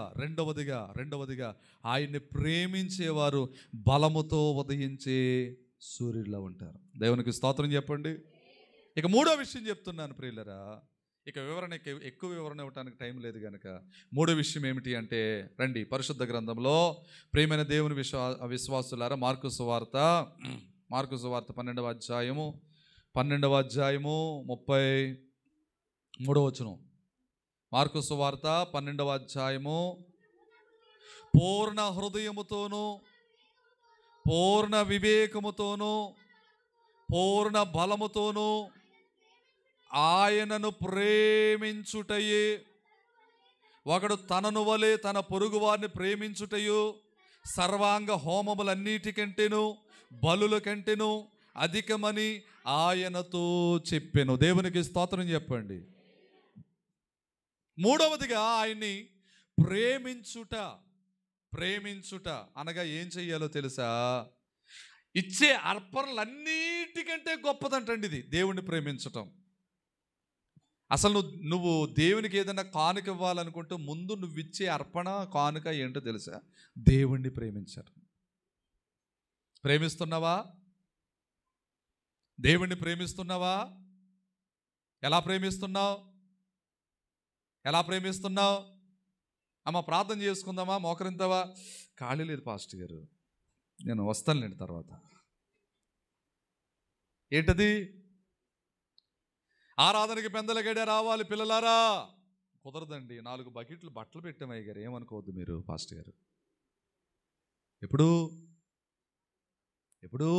ఆయన్ని ప్రేమించేవారు బలముతో ఉదయించే సూర్యుడిలా ఉంటారు. దేవునికి స్తోత్రం చెప్పండి. ఇక మూడో విషయం చెప్తున్నాను ప్రియులరా. ఇక ఎక్కువ వివరణ ఇవ్వడానికి టైం లేదు కనుక మూడో విషయం ఏమిటి అంటే, రండి పరిశుద్ధ గ్రంథంలో ప్రియమైన దేవుని విశ్వాసులారా, మార్కు సువార్త 12వ అధ్యాయము 33వ వచనం. మార్కు సువార్త 12వ అధ్యాయము, పూర్ణ హృదయముతోనూ పూర్ణ వివేకముతోనూ పూర్ణ బలముతోనూ ఆయనను ప్రేమించుటయే, ఒకడు తనను వలె తన పొరుగు వారిని ప్రేమించుటయు సర్వాంగ హోమములన్నిటికంటేను బలుల కంటేను అధికమని ఆయనతో చెప్పెను. దేవునికి స్తోత్రం చెప్పండి. మూడవదిగా ఆయన్ని ప్రేమించుట అనగా ఏం చెయ్యాలో తెలుసా? ఇచ్చే అర్పణలన్నిటికంటే గొప్పదంటండి ఇది దేవుణ్ణి ప్రేమించటం. అసలు నువ్వు దేవునికి ఏదైనా కానుక ఇవ్వాలనుకుంటే ముందు నువ్వు ఇచ్చే అర్పణ కానుక ఏంటో తెలుసా? దేవుణ్ణి ప్రేమించడం. ప్రేమిస్తున్నావా? దేవుణ్ణి ప్రేమిస్తున్నావా? ఎలా ప్రేమిస్తున్నావు? అమ్మ ప్రార్థన చేసుకుందామా? మోకరింతావా? ఖాళీ లేదు పాస్టర్ గారు, నేను వస్తానులేండి తర్వాత. ఏంటది? ఆరాధనకి పెందల గడియ రావాలి పిల్లలారా. కుదరదండి, 4 బకెట్లు బట్టలు పెట్టామయ్య గారు, ఏమనుకోవద్దు మీరు పాస్టర్ గారు. ఎప్పుడు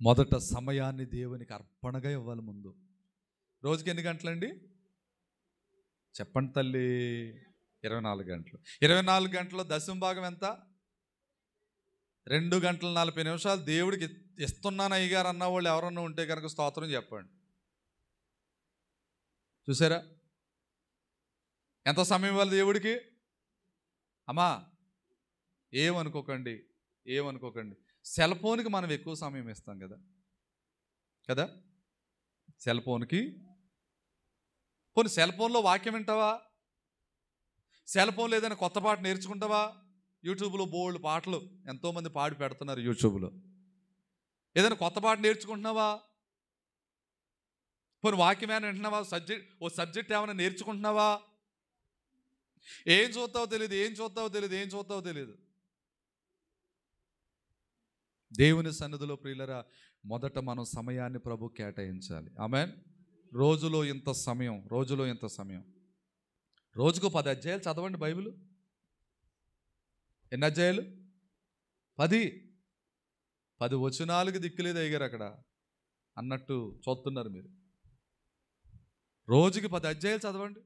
మొదట సమయాన్ని దేవునికి అర్పణగా ఇవ్వాలి. ముందు రోజుకి ఎన్ని గంటలండి చెప్పండి తల్లి? 24 గంటలు. 24 గంటల్లో దశమ భాగం ఎంత? 2 గంటల 40 నిమిషాలు దేవుడికి ఇస్తున్నాను అయ్యగారు అన్న వాళ్ళు ఎవరన్నా ఉంటే కనుక స్తోత్రం చెప్పండి. చూసారా ఎంత సమయం ఇవ్వాలి దేవుడికి? అమ్మా ఏమనుకోకండి, సెల్ ఫోన్కి మనం ఎక్కువ సమయం ఇస్తాం కదా. సెల్ ఫోన్కి పోనీ సెల్ ఫోన్లో వాక్యం వింటావా? సెల్ ఫోన్లో ఏదైనా కొత్త పాట నేర్చుకుంటావా? యూట్యూబ్లో బోల్డ్ పాటలు ఎంతోమంది పాడి పెడుతున్నారు. యూట్యూబ్లో ఏదైనా కొత్త పాట నేర్చుకుంటున్నావా? పోనీ వాక్యం ఏమైనా వింటున్నావా? సబ్జెక్ట్ ఏమైనా నేర్చుకుంటున్నావా? ఏం చూస్తావో తెలియదు. దేవుని సన్నిధిలో ప్రియులరా, మొదట మనం సమయాన్ని ప్రభు కేటాయించాలి. ఆమేన్. రోజులో ఇంత సమయం, రోజుకు 10 అధ్యాయాలు చదవండి బైబిల్. ఎన్ని అధ్యాయాలు? 10 వచనాలకు దిక్కులేదు అయ్యారు అక్కడ అన్నట్టు చూస్తున్నారు మీరు. రోజుకి 10 అధ్యాయాలు చదవండి.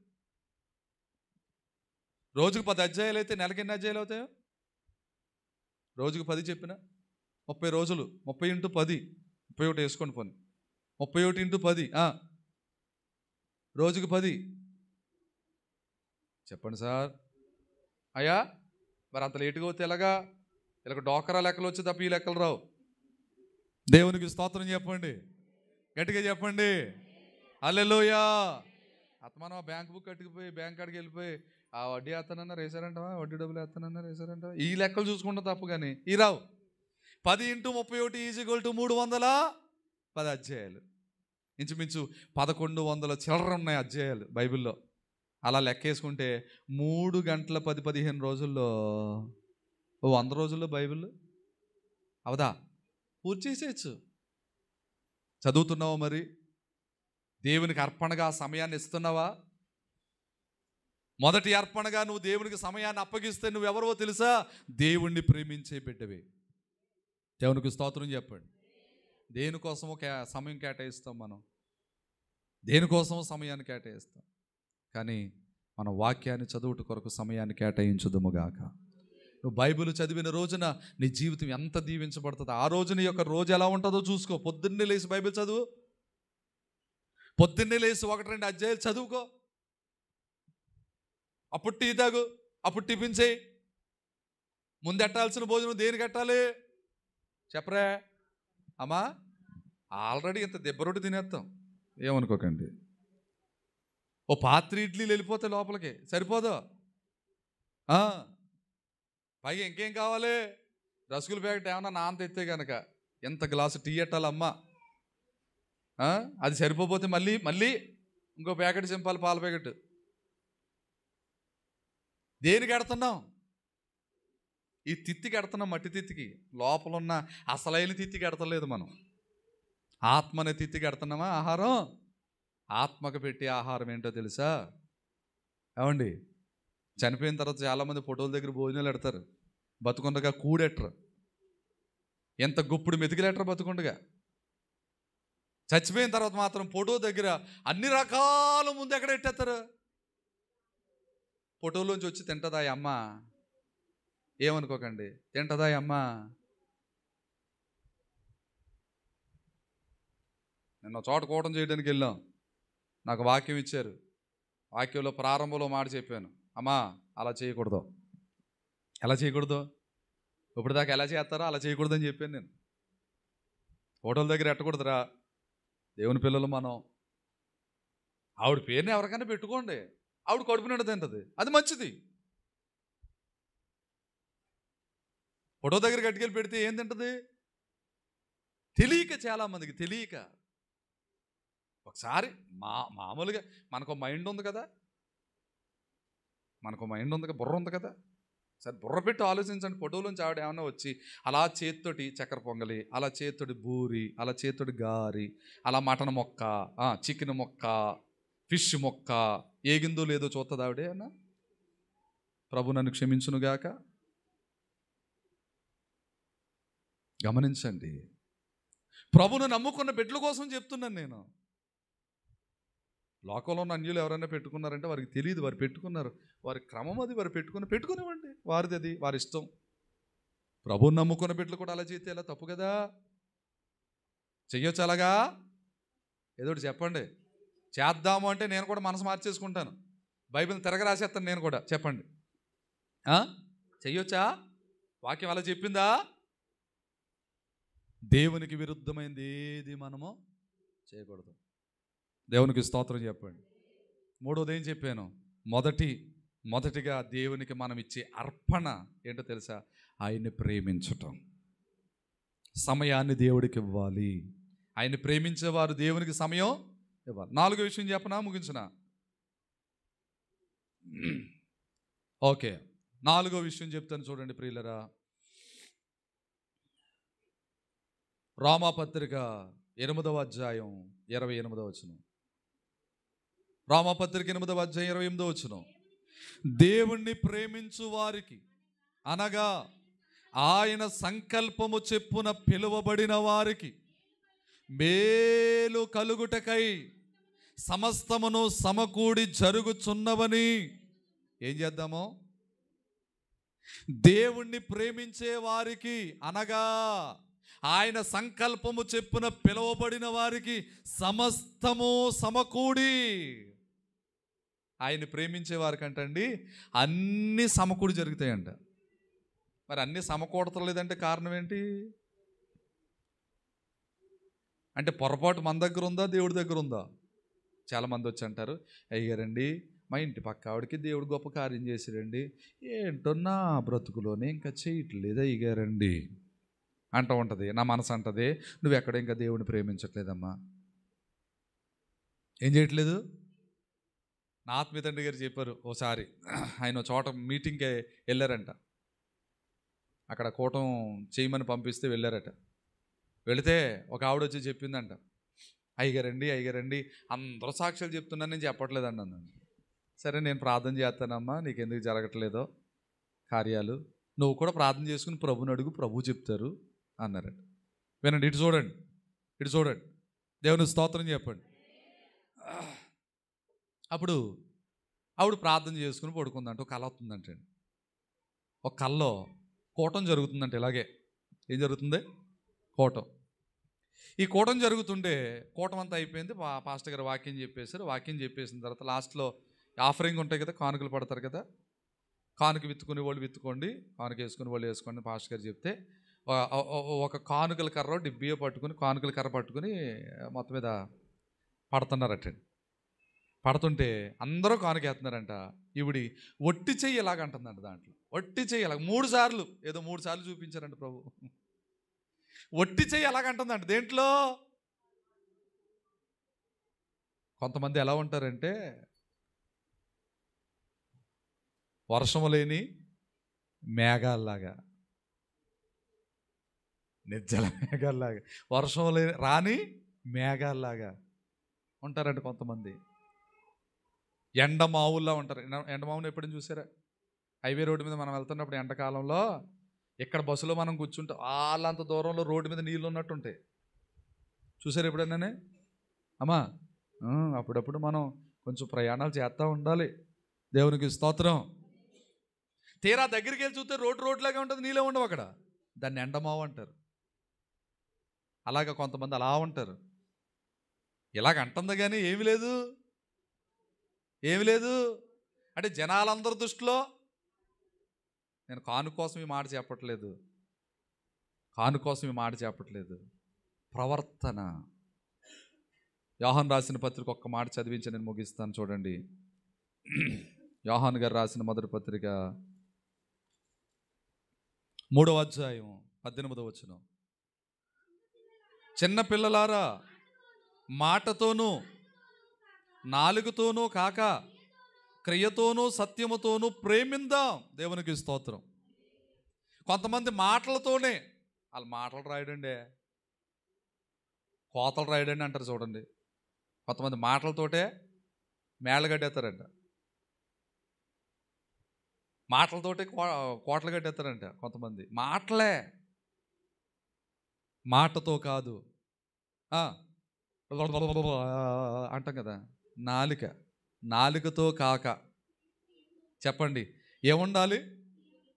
రోజుకు 10 అధ్యాయాలు అయితే నెలకి ఎన్ని అధ్యాయాలు అవుతాయో? రోజుకు 10 చెప్పిన 30 రోజులు, 30 × 10, 31 వేసుకోండి. పోనీ 31 × 10, రోజుకు 10 చెప్పండి సార్. అయ్యా మరి అంత లేటుగా వస్తే ఎలాగా? ఇలాగ డోకరా లెక్కలు వచ్చి తప్ప ఈ లెక్కలు రావు. దేవునికి స్తోత్రం చెప్పండి, గట్టిగా చెప్పండి. హల్లెలూయా. మనం బ్యాంక్ బుక్ కట్టుకుపోయి బ్యాంక్ కాడికి వెళ్ళిపోయి ఆ వడ్డీ వేస్తానన్నారు వేసారంటావా, వడ్డీ డబ్బులు వేస్తానన్నారు వేసారంటావా, ఈ లెక్కలు చూసుకుంటాం తప్ప కానీ ఈ రావు. 10 × 31 = 310 అధ్యాయాలు. ఇంచుమించు 1100 చిల్లర ఉన్నాయి అధ్యాయాలు బైబిల్లో. అలా లెక్కేసుకుంటే 3 గంటల 10-15 రోజుల్లో 100 రోజుల్లో బైబిల్ అవదా పూర్తి చేసేయచ్చు. చదువుతున్నావా? మరి దేవునికి అర్పణగా సమయాన్ని ఇస్తున్నావా? మొదటి అర్పణగా నువ్వు దేవునికి సమయాన్ని అప్పగిస్తే నువ్వెవరో తెలుసా? దేవుణ్ణి ప్రేమించే బిడ్డవే. దేవునికి స్తోత్రం చెప్పండి. దేనికోసమో సమయం కేటాయిస్తాం మనం, దేనికోసమో సమయాన్ని కేటాయిస్తాం, కానీ మన వాక్యాన్ని చదువుట కొరకు సమయాన్ని కేటాయించుదుముగాక. నువ్వు బైబిల్ చదివిన రోజున నీ జీవితం ఎంత దీవించబడుతుందో, ఆ రోజు నీ యొక్క రోజు ఎలా ఉంటుందో చూసుకో. పొద్దున్నే లేచి బైబిల్ చదువు, పొద్దున్నే లేచి 1-2 అధ్యాయాలు చదువుకో, అప్పుడు టీ తాగు, అప్పుడు టిఫిన్ చేయి. ముందు ఎట్టాల్సిన భోజనం దేనికి ఎట్టాలి చెప్పరా అమ్మా? ఆల్రెడీ ఇంత దెబ్బ రొట్టి తినేస్తాం, ఏమనుకోకండి. ఓ పాత్ర ఇడ్లీలు వెళ్ళిపోతే లోపలికి సరిపోదు. పైగా ఇంకేం కావాలి? రసగుల ప్యాకెట్ ఏమన్నా నాన్న తెస్తే కనుక ఎంత గ్లాసు టీ ఎట్టాలమ్మా? అది సరిపోతే మళ్ళీ మళ్ళీ ఇంకో ప్యాకెట్ చింపాలి, పాల ప్యాకెట్. దేనికి ఎడుతున్నాం? ఈ తిత్తికి ఎడుతున్నాం, మట్టి తిత్తికి. లోపల ఉన్న అసలైన తిత్తికి ఎడతలేదు మనం. ఆత్మనే తిత్తికి ఎడుతున్నామా ఆహారం? ఆత్మకు పెట్టే ఆహారం ఏంటో తెలుసా? ఏమండి, చనిపోయిన తర్వాత చాలామంది ఫోటోల దగ్గర భోజనాలు ఎడతారు, బతుకుండగా కూడెట్టరు. ఎంత గుప్పుడు మెతికిలెట్టరు బతుకుండగా. చచ్చిపోయిన తర్వాత మాత్రం ఫోటో దగ్గర అన్ని రకాల ముందు ఎక్కడ ఎట్టేస్తారు? ఫోటోలోంచి వచ్చి తింటదా అమ్మ? ఏమనుకోకండి, తింటదా అమ్మ? నిన్న చోట కూటం చేయడానికి వెళ్ళాం, నాకు వాక్యం ఇచ్చారు. వాక్యంలో ప్రారంభంలో మాట చెప్పాను, అమ్మా అలా చేయకూడదు, ఎలా చేయకూడదు, ఇప్పుడు దాకా ఎలా చేస్తారో అలా చేయకూడదని చెప్పాను నేను. ఫోటోల దగ్గర ఎట్టకూడదురా, దేవుని పిల్లలు మనం. ఆవిడ పేరుని ఎవరికైనా పెట్టుకోండి, ఆవిడ కడుపు నిండా తింటది, అది మంచిది. ఫోటో దగ్గర గట్టుకెళ్ళి పెడితే ఏం తింటది? తెలియక, చాలామందికి తెలియక. ఒకసారి మామూలుగా మనకు మైండ్ ఉంది కదా, బుర్ర ఉంది కదా, సరే బుర్ర పెట్టి ఆలోచించండి. ఫోటోలోంచి ఆవిడ ఏమన్నా వచ్చి అలా చేత్తోటి చక్కెర పొంగలి, అలా చేత్తోటి బూరి, అలా చేత్తోటి గారి, అలా మటన్ మొక్క, చికెన్ మొక్క, ఫిష్ మొక్క ఏగిందో లేదో చూస్తుంది ఆవిడే అన్న. ప్రభు నన్ను క్షమించునుగాక. గమనించండి, ప్రభును నమ్ముకున్న బిడ్డల కోసం చెప్తున్నాను నేను. లోకంలో ఉన్న అన్యులు ఎవరైనా పెట్టుకున్నారంటే వారికి తెలియదు, వారు పెట్టుకున్నారు, వారి క్రమం అది, వారు పెట్టుకునివ్వండి, వారిది, అది వారి ఇష్టం. ప్రభువుని నమ్ముకున్న బిడ్డలు కూడా అలా చేస్తే ఎలా? తప్పు కదా. చెయ్యొచ్చు అలాగా? ఏదోటి చెప్పండి. చేద్దాము అంటే నేను కూడా మనసు మార్చేసుకుంటాను, బైబిల్ తిరగ రాసేస్తాను నేను కూడా. చెప్పండి, చెయ్యొచ్చా? వాక్యం అలా చెప్పిందా? దేవునికి విరుద్ధమైంది ఏది మనము చేయకూడదు. దేవునికి స్తోత్రం చెప్పండి. మూడోది ఏం చెప్పాను? మొదటిగా దేవునికి మనం ఇచ్చే అర్పణ ఏంటో తెలుసా? ఆయన్ని ప్రేమించటం. సమయాన్ని దేవుడికి ఇవ్వాలి. ఆయన్ని ప్రేమించేవారు దేవునికి సమయం ఇవ్వాలి. 4వ విషయం చెప్పనా, ముగించిన? ఓకే, 4వ విషయం చెప్తాను చూడండి ప్రియులరా. రోమాపత్రిక 8వ అధ్యాయం 28వ వచనం. రోమాపత్రిక 8వ అధ్యాయం 28వ వచనం. దేవుణ్ణి ప్రేమించు వారికి, అనగా ఆయన సంకల్పము చెప్పున పిలువబడిన వారికి మేలు కలుగుటకై సమస్తమును సమకూడి జరుగుచున్నవని. ఏం చేద్దాము? దేవుణ్ణి ప్రేమించే వారికి, అనగా ఆయన సంకల్పము చెప్పున పిలువబడిన వారికి సమస్తము సమకూడి. ఆయన్ని ప్రేమించే వారికంటండి అన్నీ సమకూడి జరుగుతాయంట. మరి అన్నీ సమకూడతలేదంటే కారణం ఏంటి? అంటే పొరపాటు మన దగ్గర ఉందా, దేవుడి దగ్గర ఉందా? చాలామంది వచ్చి అంటారు, అయ్యారండి మా ఇంటి పక్క ఆవిడకి దేవుడు గొప్ప కార్యం చేశారండి, ఏంటో నా బ్రతుకులోనే ఇంకా చేయట్లేదు అయ్యారండి అంటూ ఉంటుంది. నా మనసు అంటది, నువ్వు ఎక్కడ ఇంకా దేవుడిని ప్రేమించట్లేదమ్మా. ఏం చేయట్లేదు? నా ఆత్మీయ తండ్రి గారు చెప్పారు, ఓసారి ఆయన చోట మీటింగ్కి వెళ్ళారంట. అక్కడ కూటం చేయమని పంపిస్తే వెళ్ళారట. వెళితే ఒక ఆవిడ వచ్చి చెప్పిందంట, అయ్యగారండి అందరూ సాక్ష్యాలు చెప్తున్నాను, నేను చెప్పట్లేదండి అన్నాను. సరే నేను ప్రార్థన చేస్తానమ్మా, నీకెందుకు జరగట్లేదో కార్యాలు, నువ్వు కూడా ప్రార్థన చేసుకుని ప్రభుని అడుగు, ప్రభు చెప్తారు అన్నారట. వినండి, ఇటు చూడండి, దేవుని స్తోత్రం చెప్పండి. అప్పుడు ఆవిడ ప్రార్థన చేసుకుని పడుకుందంట. ఒక కళ వస్తుందంటండి. ఒక కల్లో కూటం జరుగుతుందంటే ఇలాగే. ఏం జరుగుతుంది? కూటం. ఈ కూటం జరుగుతుంటే కూటం అంతా అయిపోయింది. పాస్టర్ గారు వాక్యం చెప్పేశారు. వాక్యం చెప్పేసిన తర్వాత లాస్ట్లో ఆఫరింగ్ ఉంటాయి కదా, కానుకలు పడతారు కదా. కానుక విత్తుకునే వాళ్ళు విత్తుకోండి, కానుక వేసుకునే వాళ్ళు వేసుకోండి పాస్టర్ గారు చెప్తే ఒక కానుకల కర్ర డిబ్బియో పట్టుకుని, కానుకల కర్ర పట్టుకుని మొత్తం మీద పడుతున్నారటండి. పడుతుంటే అందరూ కానుకేస్తున్నారంట. ఈవిడి ఒట్టి చెయ్యి ఎలాగంటుందంట. దాంట్లో ఒట్టి చెయ్యి ఎలాగ 3 సార్లు, ఏదో 3 సార్లు చూపించారంట ప్రభు. ఒట్టి చెయ్యి ఎలాగంటుందంట. దేంట్లో? కొంతమంది ఎలా ఉంటారంటే వర్షము లేని మేఘాల్లాగా, నిర్జల మేఘాల్లాగా, వర్షం లేని రాని మేఘాల్లాగా ఉంటారంట కొంతమంది. ఎండమావుల్లా ఉంటారు. ఎండమావుని ఎప్పుడైనా చూసారా? హైవే రోడ్డు మీద మనం వెళ్తున్నప్పుడు ఎండాకాలంలో ఇక్కడ బస్సులో మనం కూర్చుంటే వాళ్ళంత దూరంలో రోడ్డు మీద నీళ్ళు ఉన్నట్టు ఉంటాయి. చూసారు ఎప్పుడైనా? అమ్మా అప్పుడప్పుడు మనం కొంచెం ప్రయాణాలు చేస్తూ ఉండాలి. దేవునికి స్తోత్రం. తీరా దగ్గరికి వెళ్ళి చూస్తే రోడ్లాగా ఉంటుంది, నీళ్ళే ఉండవు అక్కడ. దాన్ని ఎండమావు అంటారు. అలాగా కొంతమంది అలా ఉంటారు. ఇలాగ అంటుంది కానీ ఏమి లేదు, ఏమి లేదు. అంటే జనాలందరి దృష్టిలో, నేను కాను కోసం ఈ మాట చెప్పట్లేదు, కాను కోసం ఈ మాట చెప్పట్లేదు, ప్రవర్తన. యోహాను రాసిన పత్రిక ఒక్క మాట చదివించి నేను ముగిస్తాను. చూడండి, యోహాను గారు రాసిన మొదటి పత్రిక 3వ అధ్యాయం 18వ వచనం. చిన్న పిల్లలారా, మాటతోనూ నాలుగుతోనూ కాక క్రియతోనూ సత్యముతోనూ ప్రేమిందాం. దేవునికి స్తోత్రం. కొంతమంది మాటలతోనే, వాళ్ళు మాటలు రాయడండి, కోతలు రాయడండి అంటారు చూడండి. కొంతమంది మాటలతోటే మేళ్ళగడ్డేస్తారంట, మాటలతోటే కోటలు కట్టేస్తారంట. కొంతమంది మాటలే, మాటతో కాదు అంటాం కదా, నాలుకతో కాక. చెప్పండి, ఏముండాలి?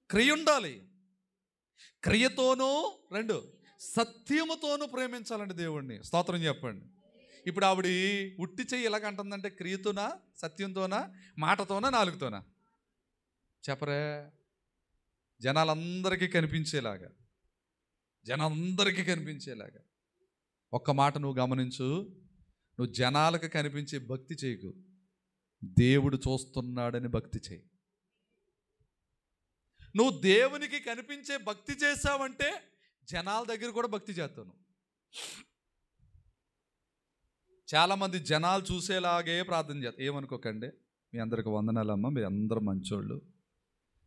క్రియ ఉండాలి. క్రియతోనూ 2 సత్యముతోనూ ప్రేమించాలండి దేవుణ్ణి. స్తోత్రం చెప్పండి. ఇప్పుడు ఆవిడ ఉట్టి చెయ్యి ఎలాగంటుందంటే, క్రియతోనా, సత్యంతోనా, మాటతోనా, నాలుగుతోనా? చెప్పరే. జనాలందరికీ కనిపించేలాగా, జనాలందరికీ కనిపించేలాగా. ఒక్క మాట నువ్వు గమనించు, నువ్వు జనాలకు కనిపించే భక్తి చేయకు, దేవుడు చూస్తున్నాడని భక్తి చేయి. నువ్వు దేవునికి కనిపించే భక్తి చేసావంటే జనాల దగ్గర కూడా భక్తి చేస్తాను. చాలామంది జనాలు చూసేలాగే ప్రార్థన చేస్తారు. ఏమనుకోకండి, మీ అందరికి వందనాలమ్మ, మీరు అందరూ మంచోళ్ళు.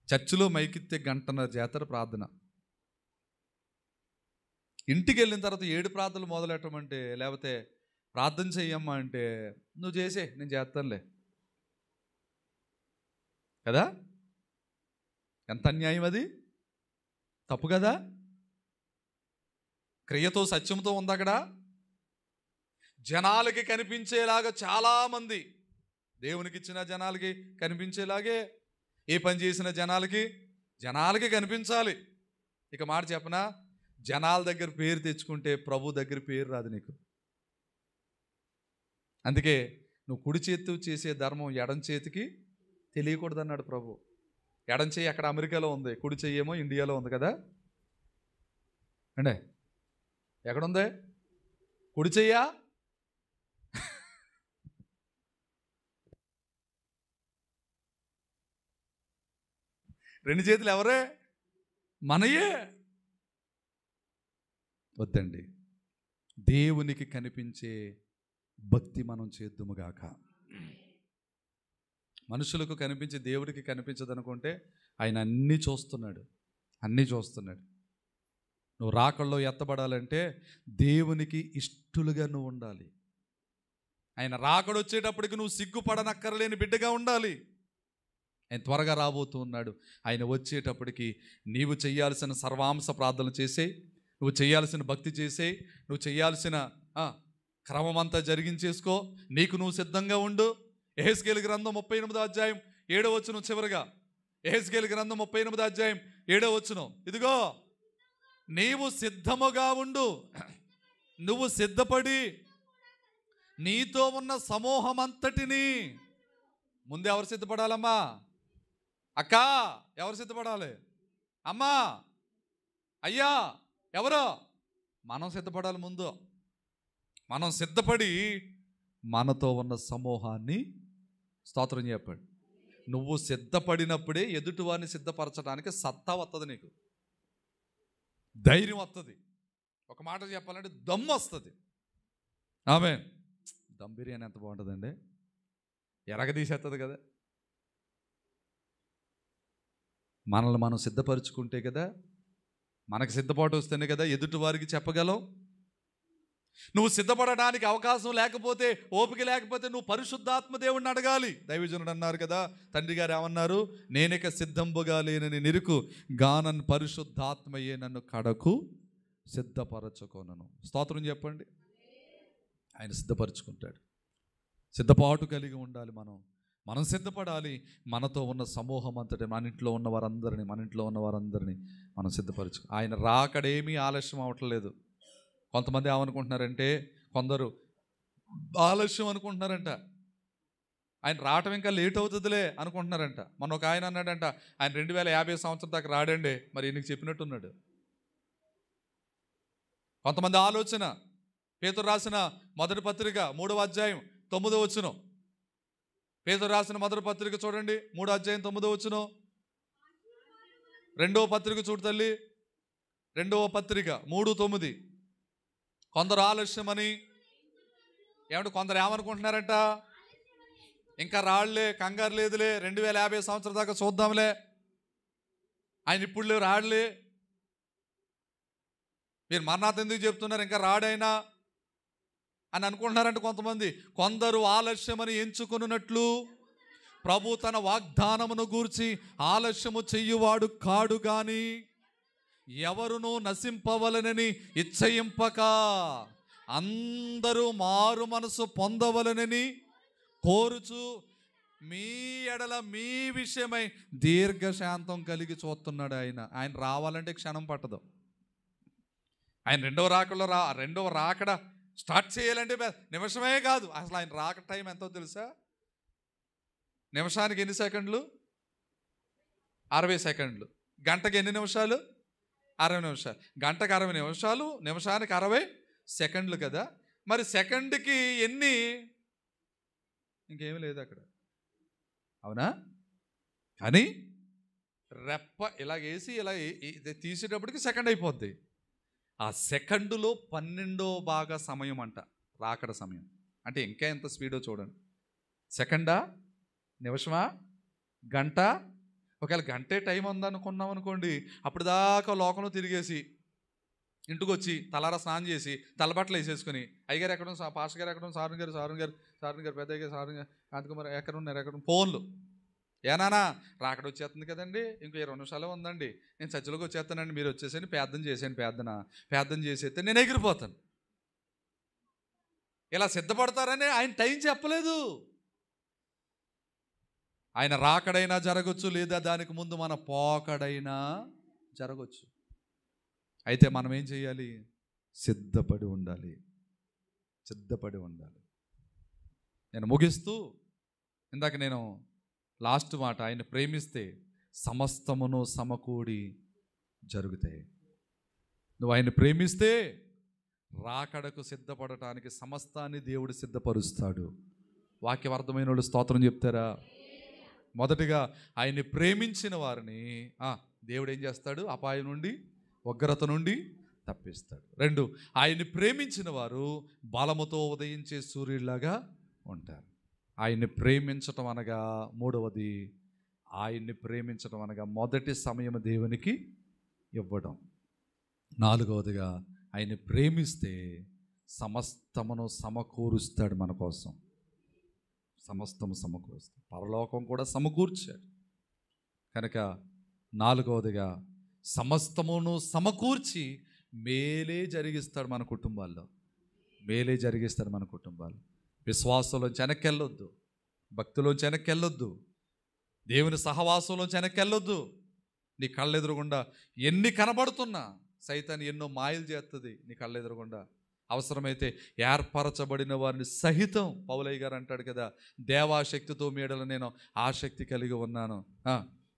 చర్చిలో మైకిత్తే 1.5 గంటల చేస్తారు ప్రార్థన. ఇంటికి వెళ్ళిన తర్వాత 7 ప్రార్థనలు మొదలెట్టమంటే, లేకపోతే ప్రార్థన చెయ్యమ్మా అంటే, నువ్వు చేసే, నేను చేస్తానులే కదా. ఎంత అన్యాయం అది, తప్పు కదా. క్రియతో సత్యంతో ఉంది అక్కడ. జనాలకి కనిపించేలాగా చాలామంది, దేవునికి ఇచ్చిన జనాలకి కనిపించేలాగే, ఏ పని చేసిన జనాలకి కనిపించాలి. ఇక మాట చెప్పనా, జనాల దగ్గర పేరు తెచ్చుకుంటే ప్రభు దగ్గర పేరు రాదు నీకు. అందుకే నువ్వు కుడి చేతితో చేసే ధర్మం ఎడం చేతికి తెలియకూడదు అన్నాడు ప్రభు. ఎడం చెయ్యి అక్కడ అమెరికాలో ఉంది, కుడి చెయ్యి ఏమో ఇండియాలో ఉంది కదా అంటే. ఎక్కడుంది కుడి చెయ్యా? రెండు చేతులు ఎవరే? మనయే. వద్దండి, దేవునికి కనిపించే భక్తి మనం చేద్దుముగాక. మనుషులకు కనిపించి దేవుడికి కనిపించదు అనుకుంటే ఆయన అన్నీ చూస్తున్నాడు. నువ్వు రాకల్లో ఎత్తబడాలంటే దేవునికి ఇష్టలుగా నువ్వు ఉండాలి. ఆయన రాకడ వచ్చేటప్పటికి నువ్వు సిగ్గుపడనక్కర్లేని బిడ్డగా ఉండాలి. ఆయన త్వరగా రాబోతూ ఉన్నాడు. ఆయన వచ్చేటప్పటికి నీవు చేయాల్సిన సర్వాంశ ప్రార్థనలు చేసే, నువ్వు చేయాల్సిన భక్తి చేసే, నువ్వు చేయాల్సిన క్రమం అంతా జరిగించేసుకో. నీకు నువ్వు సిద్ధంగా ఉండు. యెహెజ్కేలు గ్రంథం 38వ అధ్యాయం 7వ వచనం చివరగా, యెహెజ్కేలు గ్రంథం 38వ అధ్యాయం 7వ వచనం, ఇదిగో నీవు సిద్ధముగా ఉండు, నువ్వు సిద్ధపడి నీతో ఉన్న సమూహం అంతటిని. ముందు ఎవరు సిద్ధపడాలమ్మా? అక్క ఎవరు సిద్ధపడాలి? అమ్మా, అయ్యా, ఎవరో? మనం సిద్ధపడాలి. ముందు మనం సిద్ధపడి మనతో ఉన్న సమూహాన్ని, స్తోత్రం చెప్పాడు. నువ్వు సిద్ధపడినప్పుడే ఎదుటివారిని సిద్ధపరచడానికి సత్తా వస్తుంది, నీకు ధైర్యం వస్తుంది, ఒక మాట చెప్పాలంటే దమ్ము వస్తుంది. ఆమేన్. దమ్ బిర్యానీ ఎంత బాగుంటుందండి, ఎరగదీసేస్తుంది కదా. మనల్ని మనం సిద్ధపరచుకుంటే కదా, మనకు సిద్ధపాటు వస్తేనే కదా ఎదుటి వారికి చెప్పగలవు. నువ్వు సిద్ధపడడానికి అవకాశం లేకపోతే, ఓపిక లేకపోతే నువ్వు పరిశుద్ధాత్మ దేవుడిని అడగాలి. దైవజనుడు అన్నారు కదా, తండ్రి గారు ఏమన్నారు? నేనిక సిద్ధంబుగా లేనని నిరుకు గానన్ పరిశుద్ధాత్మయే నన్ను కడకు సిద్ధపరచుకొనను. స్తోత్రం చెప్పండి. ఆయన సిద్ధపరచుకుంటాడు. సిద్ధపాటు కలిగి ఉండాలి. మనం సిద్ధపడాలి. మనతో ఉన్న సమూహం అంతటి, మన ఇంట్లో ఉన్న వారందరినీ మనం సిద్ధపరచు. ఆయన రాకడేమీ ఆలస్యం అవట్లేదు. కొంతమంది ఏమనుకుంటున్నారంటే, కొందరు ఆలస్యం అనుకుంటున్నారంట, ఆయన రావటం ఇంకా లేట్ అవుతుందిలే అనుకుంటున్నారంట. మొన్న ఒక ఆయన అన్నాడంట, ఆయన 2050 సంవత్సరం దాకా రాడండి. మరి ఈయనకి చెప్పినట్టున్నాడు. కొంతమంది ఆలోచన. పేతురు రాసిన మొదటి పత్రిక 3వ అధ్యాయం 9వ వచనం. పేతురు రాసిన మొదటి పత్రిక చూడండి, 3వ అధ్యాయం 9వ వచనం. రెండవ పత్రిక చూడు తల్లి, 2వ పత్రిక 3:9. కొందరు ఆలస్యమని, ఏమంటే కొందరు ఏమనుకుంటున్నారంట, ఇంకా రాళ్లే, కంగారు లేదులే, 2050 సంవత్సరం దాకా చూద్దాంలే, ఆయన ఇప్పుడు రాడులే, మీరు మరణాత ఎందుకు చెప్తున్నారు, ఇంకా రాడైనా అని అనుకుంటున్నారంట కొంతమంది. కొందరు ఆలస్యమని ఎంచుకున్నట్లు ప్రభు తన వాగ్దానమును గూర్చి ఆలస్యము చెయ్యువాడు కాడు గాని ఎవరునూ నశింపవలనని ఇచ్చయింపక అందరూ మారు మనసు పొందవలనని కోరుచు మీ ఎడల మీ విషయమై దీర్ఘశాంతం కలిగి చూస్తున్నాడు. ఆయన రావాలంటే క్షణం పట్టదు. ఆయన రెండవ రాకడ స్టార్ట్ చేయాలంటే నిమిషమే కాదు. అసలు ఆయన రాక టైం ఎంతో తెలుసా? నిమిషానికి ఎన్ని సెకండ్లు? 60 సెకండ్లు. గంటకి ఎన్ని నిమిషాలు? 60 నిమిషాలు. గంటకు 60 నిమిషాలు, నిమిషానికి 60 సెకండ్లు కదా. మరి సెకండ్కి ఎన్ని? ఇంకేమీ లేదు అక్కడ, అవునా? కానీ రెప్ప ఇలాగేసి ఇలా తీసేటప్పటికి సెకండ్ అయిపోద్ది. ఆ సెకండులో 12వ భాగ సమయం అంట రాకడ సమయం. అంటే ఇంకా ఎంత స్పీడో చూడండి. సెకండా, నిమిషమా, గంట? ఒకవేళ గంటే టైం ఉందనుకున్నాం అనుకోండి, అప్పుడు దాకా లోకంలో తిరిగేసి ఇంటికి వచ్చి తలారా స్నానం చేసి తలబట్టలు వేసేసుకుని, అయ్యగారు ఎక్కడ, పాస్టర్ గారు ఎక్కడ, సారుని గారు పెద్దయ్య గారు, సారుని గారు, కాంతికుమార్ ఎక్కడ ఉన్నారు, ఫోన్లు. ఏనానా రాకడ వచ్చేస్తుంది కదండి, ఇంకో 20 నిమిషాలే ఉందండి, నేను చర్చిలోకి వచ్చేస్తానండి, మీరు వచ్చేసని ప్రార్థన చేసేస్తే నేను ఎగిరిపోతాను. ఇలా సిద్ధపడతారని ఆయన టైం చెప్పలేదు. ఆయన రాకడైనా జరగచ్చు, లేదా దానికి ముందు మన పోకడైనా జరగచ్చు. అయితే మనం ఏం చేయాలి? సిద్ధపడి ఉండాలి. నేను ముగిస్తూ ఇందాక నేను లాస్ట్ మాట, ఆయన ప్రేమిస్తే సమస్తమును సమకూడి జరుగుతాయి. నువ్వు ఆయన ప్రేమిస్తే రాకడకు సిద్ధపడటానికి సమస్తాన్ని దేవుడు సిద్ధపరుస్తాడు. వాక్యం అర్థమైన వాళ్ళు స్తోత్రం చెప్తారా? మొదటిగా ఆయన్ని ప్రేమించిన వారిని దేవుడు ఏం చేస్తాడు? అపాయం నుండి, ఉగ్రత నుండి తప్పిస్తాడు. 2, ఆయన్ని ప్రేమించిన వారు బలముతో ఉదయించే సూర్యుడిలాగా ఉంటారు. ఆయన్ని ప్రేమించటం అనగా, 3వది ఆయన్ని ప్రేమించటం అనగా మొదటి సమయం దేవునికి ఇవ్వడం. 4వదిగా ఆయన్ని ప్రేమిస్తే సమస్తమును సమకూరుస్తాడు మన కోసం. సమస్తము సమకూరుస్తాడు. పరలోకం కూడా సమకూర్చాడు కనుక 4వదిగా సమస్తమును సమకూర్చి మేలే జరిగిస్తాడు మన కుటుంబాల్లో. విశ్వాసంలోంచి వెనక్కి వెళ్ళొద్దు, భక్తిలోంచి వెనక్కి వెళ్ళొద్దు. దేవుని సహవాసంలోంచి వెనక్కి వెళ్ళొద్దు. నీ కళ్ళెదురుగుండా ఎన్ని కనబడుతున్నా సైతాన్ని ఎన్నో మాయలు చేస్తుంది నీ కళ్ళెదురుగుండా. అవసరమైతే ఏర్పరచబడిన వారిని సహితం పౌలయ్య గారు అంటాడు కదా, దేవాశక్తితో మీడల నేను ఆసక్తి కలిగి ఉన్నాను.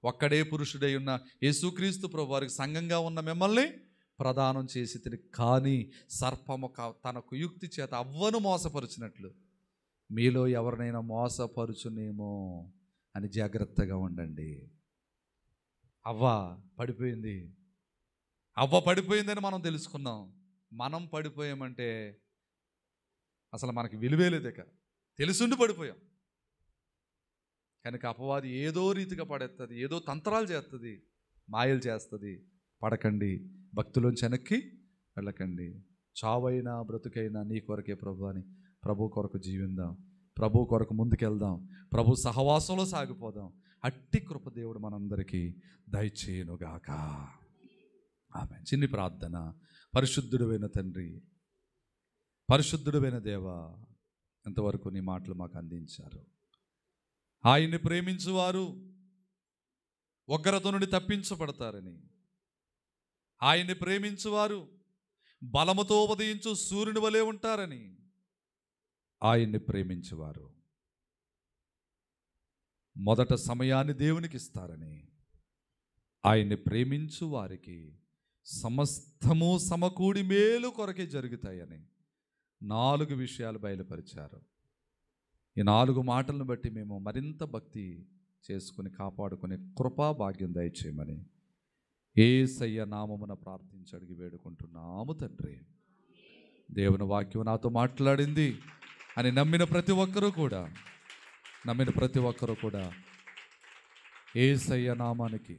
ఒక్కడే పురుషుడై ఉన్న యేసుక్రీస్తు ప్రభు వారికి సంఘంగా ఉన్న మిమ్మల్ని ప్రదానం చేసి తిని, కానీ సర్పము తన కుయుక్తి చేత అవ్వను మోసపరుచినట్లు మీలో ఎవరినైనా మోసపరుచునేమో అని జాగ్రత్తగా ఉండండి. అవ్వ పడిపోయిందని మనం తెలుసుకున్నాం. మనం పడిపోయామంటే అసలు మనకి విలువే లేదు. ఇక తెలుసుండి పడిపోయాం కనుక అపవాది ఏదో రీతిగా పడేస్తుంది, ఏదో తంత్రాలు చేస్తుంది, మాయలు చేస్తుంది. పడకండి, భక్తిలోంచి వెనక్కి వెళ్ళకండి. చావైనా బ్రతుకైనా నీ కొరకే ప్రభు అని ప్రభు కొరకు జీవిందాం, ప్రభు కొరకు ముందుకెళ్దాం, ప్రభు సహవాసంలో సాగిపోదాం. అట్టి కృప దేవుడు మనందరికీ దయచేయునుగాక. ఆమె చిన్ని ప్రార్థన. పరిశుద్ధుడైన తండ్రి, పరిశుద్ధుడైన దేవా, ఇంతవరకు నీ మాటలు మాకు అందించారు. ఆయన్ని ప్రేమించువారు ఉగ్రత నుండి తప్పించబడతారని, ఆయన్ని ప్రేమించువారు బలముతో ఉదయించు సూర్యుని వలె ఉంటారని, ఆయన్ని ప్రేమించువారు మొదట సమయాన్ని దేవునికి ఇస్తారని, ఆయన్ని ప్రేమించు వారికి సమస్తము సమకూడి మేలు కొరకే జరుగుతాయని 4 విషయాలు బయలుపరిచారు. ఈ 4 మాటలను బట్టి మేము మరింత భక్తి చేసుకుని కాపాడుకునే కృపా భాగ్యం దయచేయమని యేసయ్య నామమున ప్రార్థించి అడిగి వేడుకుంటున్నాము తండ్రి. దేవుని వాక్యం నాతో మాట్లాడింది అని నమ్మిన ప్రతి ఒక్కరూ కూడా యేసయ్య నామానికి